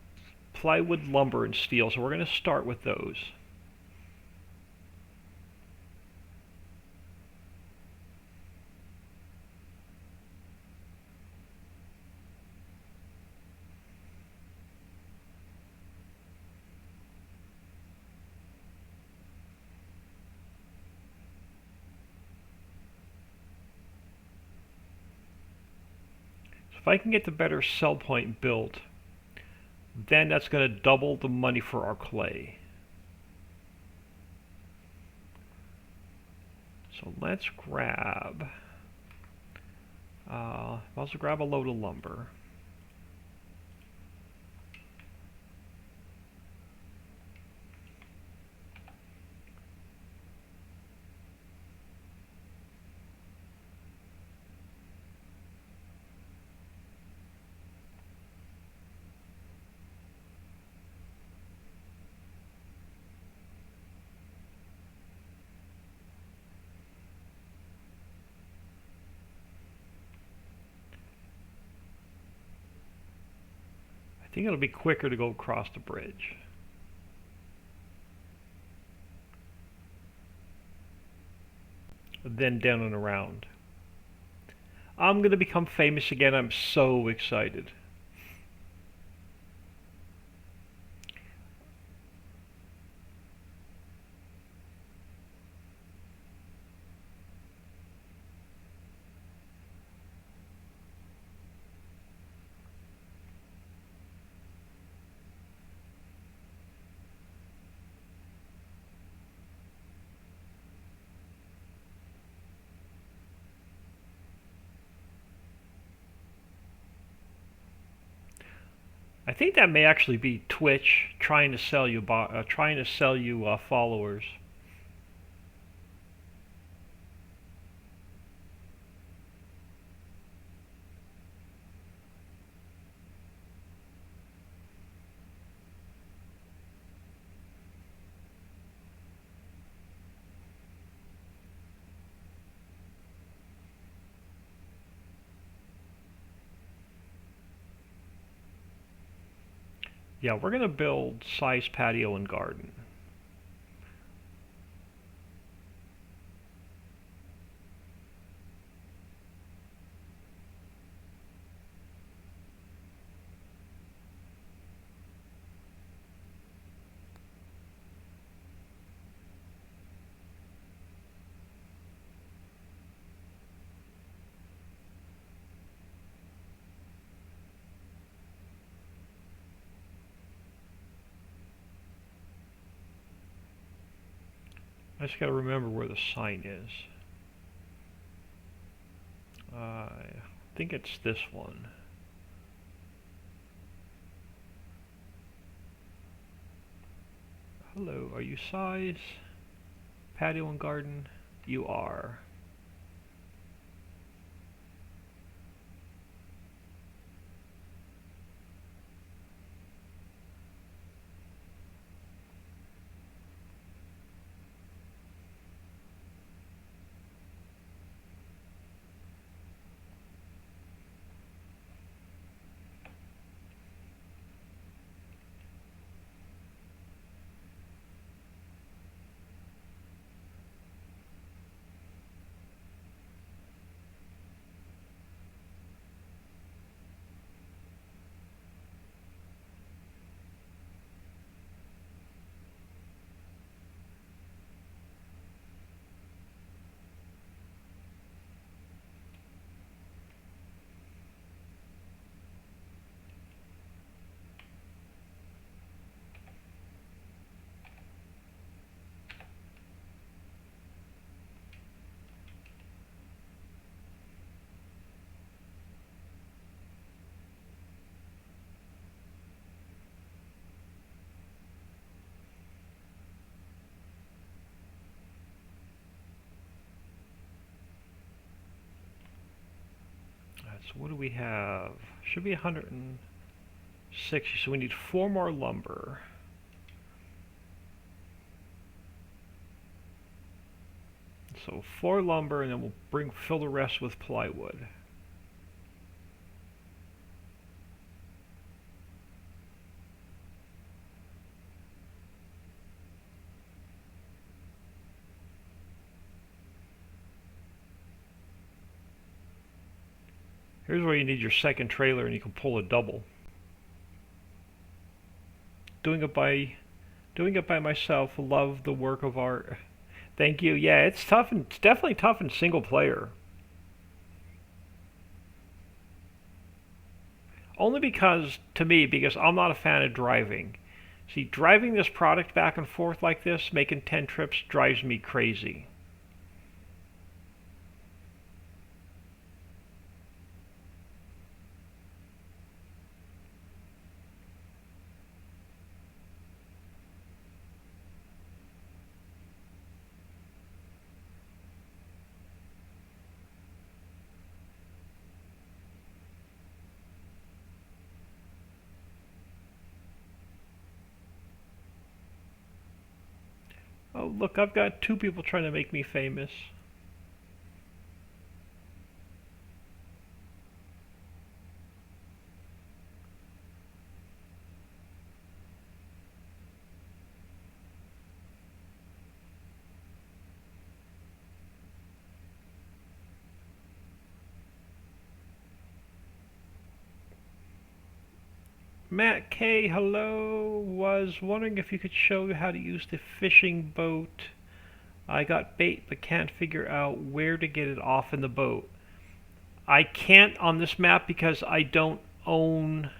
plywood, lumber, and steel, so we're going to start with those. If I can get the better sell point built, then that's going to double the money for our clay. So let's grab, I'll also grab a load of lumber. I think it'll be quicker to go across the bridge. Then down and around. I'm going to become famous again. I'm so excited. I think that may actually be Twitch trying to sell you followers. Yeah, we're going to build size patio and garden. I just got to remember where the sign is. I think it's this one. Hello, are you size patio and garden? You are. So what do we have? Should be 160, so we need 4 more lumber. So 4 lumber, and then we'll fill the rest with plywood. Here's where you need your second trailer and you can pull a double. Doing it by myself. Love the work of art. Thank you. Yeah, it's tough, and it's definitely tough in single player. Only because, to me, because I'm not a fan of driving. See, driving this product back and forth like this, making 10 trips, drives me crazy. Oh, look, I've got 2 people trying to make me famous. Matt K, hello. Was wondering if you could show how to use the fishing boat. I got bait but can't figure out where to get it off in the boat. I can't on this map because I don't own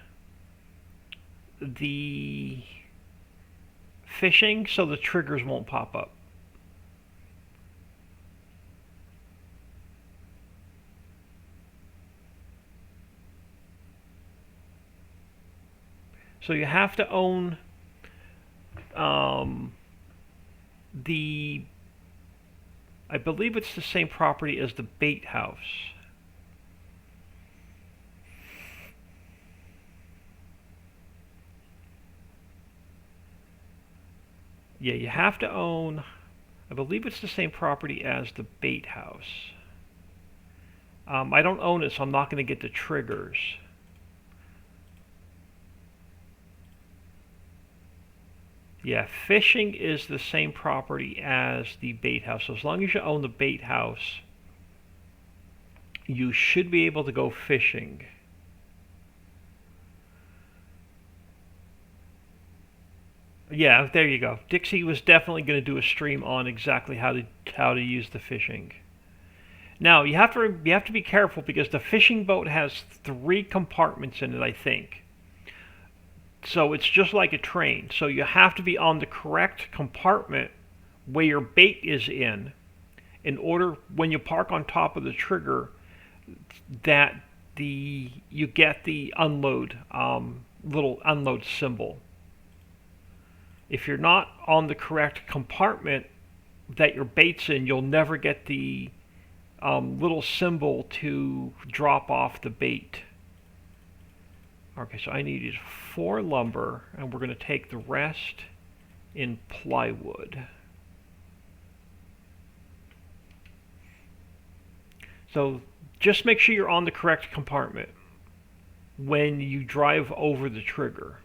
the fishing, so the triggers won't pop up. So you have to own um, the, I believe it's the same property as the bait house. Yeah, you have to own, I believe it's the same property as the bait house. I don't own it, so I'm not going to get the triggers. Yeah, fishing is the same property as the bait house. So as long as you own the bait house, you should be able to go fishing. Yeah, there you go. Dixie was definitely going to do a stream on exactly how to use the fishing. Now you have to be careful because the fishing boat has 3 compartments in it, I think. So it's just like a train. So you have to be on the correct compartment where your bait is in order when you park on top of the trigger that you get the unload little unload symbol. If you're not on the correct compartment that your bait's in, you'll never get the little symbol to drop off the bait. Okay, so I needed 4 lumber, and we're going to take the rest in plywood. So just make sure you're on the correct compartment when you drive over the trigger.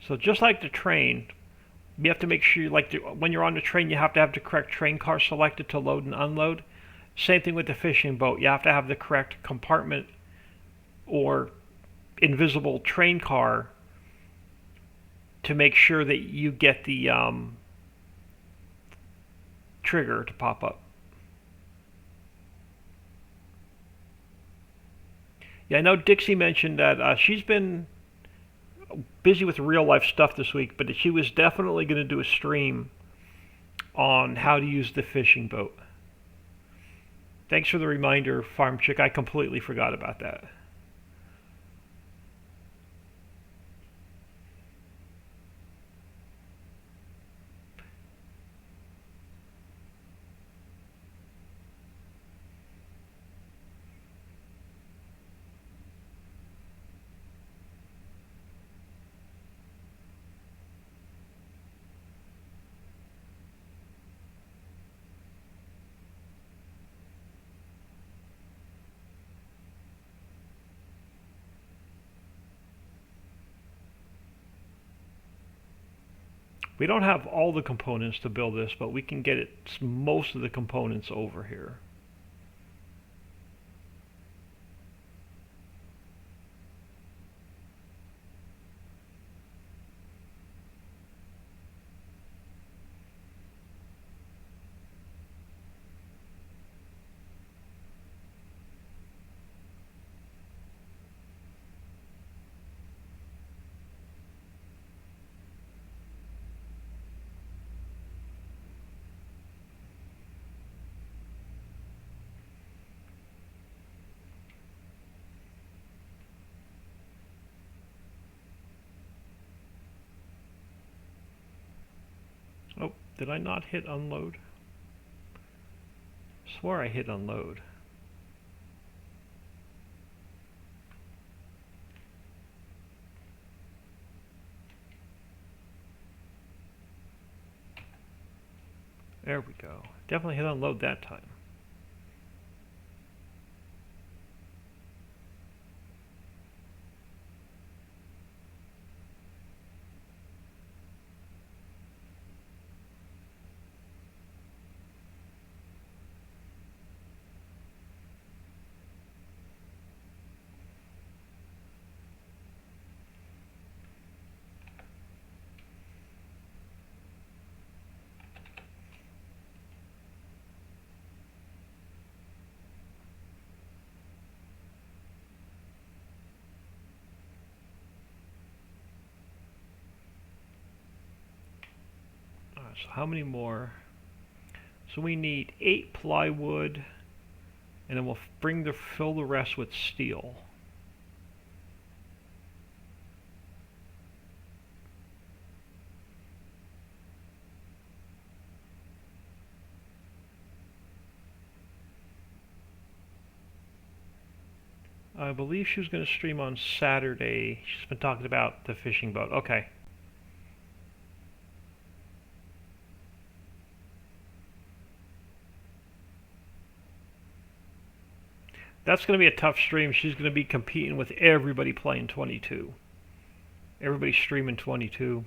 So just like the train, you have to make sure, when you're on the train, you have to have the correct train car selected to load and unload. Same thing with the fishing boat. You have to have the correct compartment or invisible train car to make sure that you get the trigger to pop up. Yeah, I know Dixie mentioned that she's been busy with real life stuff this week, but she was definitely going to do a stream on how to use the fishing boat. Thanks for the reminder, Farm Chick. I completely forgot about that. We don't have all the components to build this, but we can get most of the components over here. Oh, did I not hit unload? Swore I hit unload. There we go. Definitely hit unload that time. So how many more? So we need 8 plywood, and then we'll fill the rest with steel. I believe she was going to stream on Saturday. She's been talking about the fishing boat. Okay. That's going to be a tough stream. She's going to be competing with everybody playing 22. Everybody's streaming 22.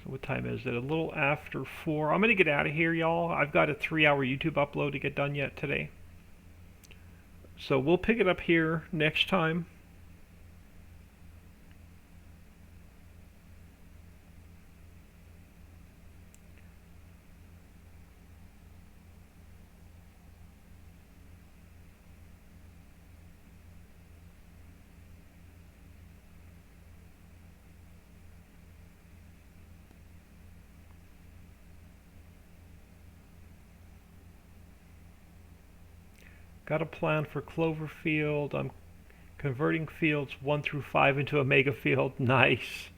So what time is it? A little after 4. I'm going to get out of here, y'all. I've got a 3-hour YouTube upload to get done yet today. So we'll pick it up here next time. Got a plan for Cloverfield. I'm converting fields 1 through 5 into a mega field. Nice.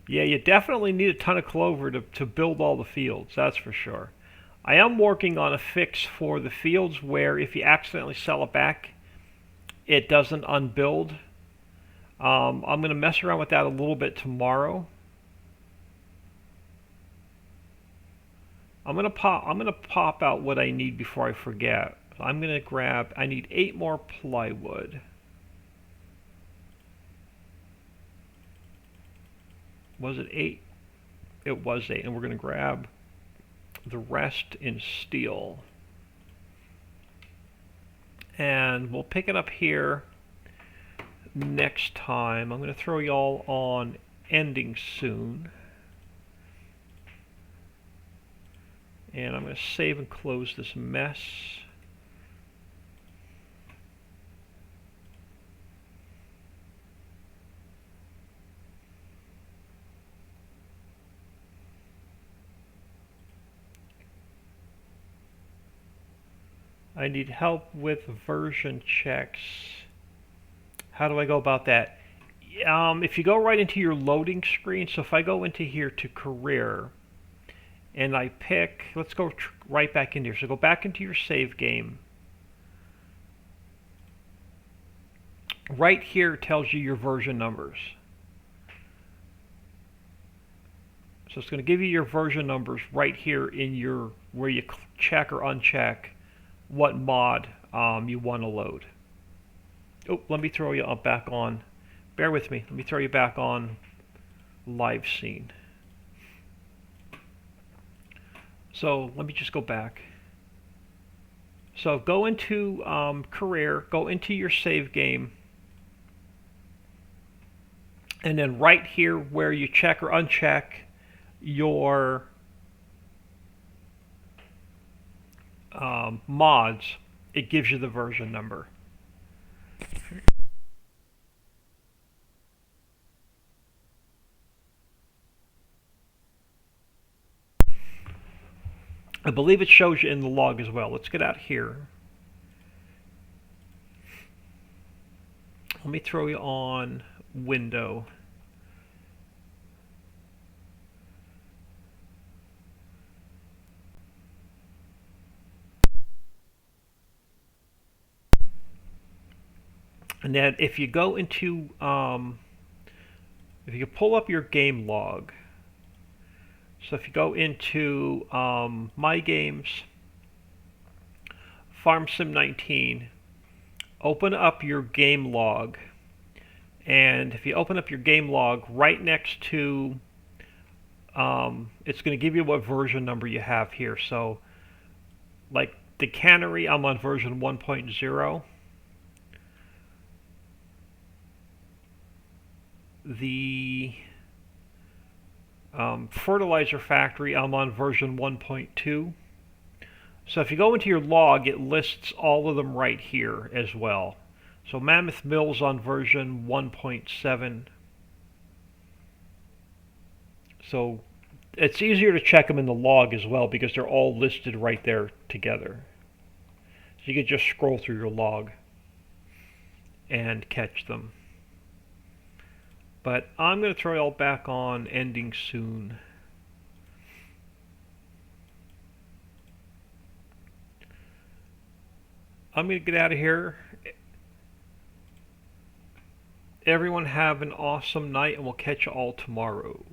Yeah, you definitely need a ton of clover to build all the fields, that's for sure. I am working on a fix for the fields where if you accidentally sell it back, it doesn't unbuild. I'm going to mess around with that a little bit tomorrow. I'm going to pop out what I need before I forget. I'm going to grab, I need 8 more plywood. Was it 8? It was 8, and we're going to grab the rest in steel. And we'll pick it up here next time. I'm going to throw y'all on ending soon. And I'm going to save and close this mess. I need help with version checks. How do I go about that? If you go right into your loading screen, so if I go into here to career, and I pick, let's go right back in here. So go back into your save game. Right here tells you your version numbers. So it's going to give you your version numbers right here in your, where you check or uncheck what mod you want to load. Oh, let me throw you back on. Bear with me. Let me throw you back on live scene. So let me just go back. So go into career, go into your save game, and then right here where you check or uncheck your mods, it gives you the version number. I believe it shows you in the log as well. Let's get out here. Let me throw you on window. And then if you go into, if you pull up your game log, so if you go into My Games, Farm Sim 19, open up your game log, And if you open up your game log, right next to, it's going to give you what version number you have here. So, like the cannery, I'm on version 1.0. The fertilizer factory, I'm on version 1.2. So if you go into your log, it lists all of them right here as well. So Mammoth Mill's on version 1.7. So it's easier to check them in the log as well because they're all listed right there together. So you can just scroll through your log and catch them. But I'm going to throw it all back on ending soon. I'm going to get out of here. Everyone have an awesome night, and we'll catch you all tomorrow.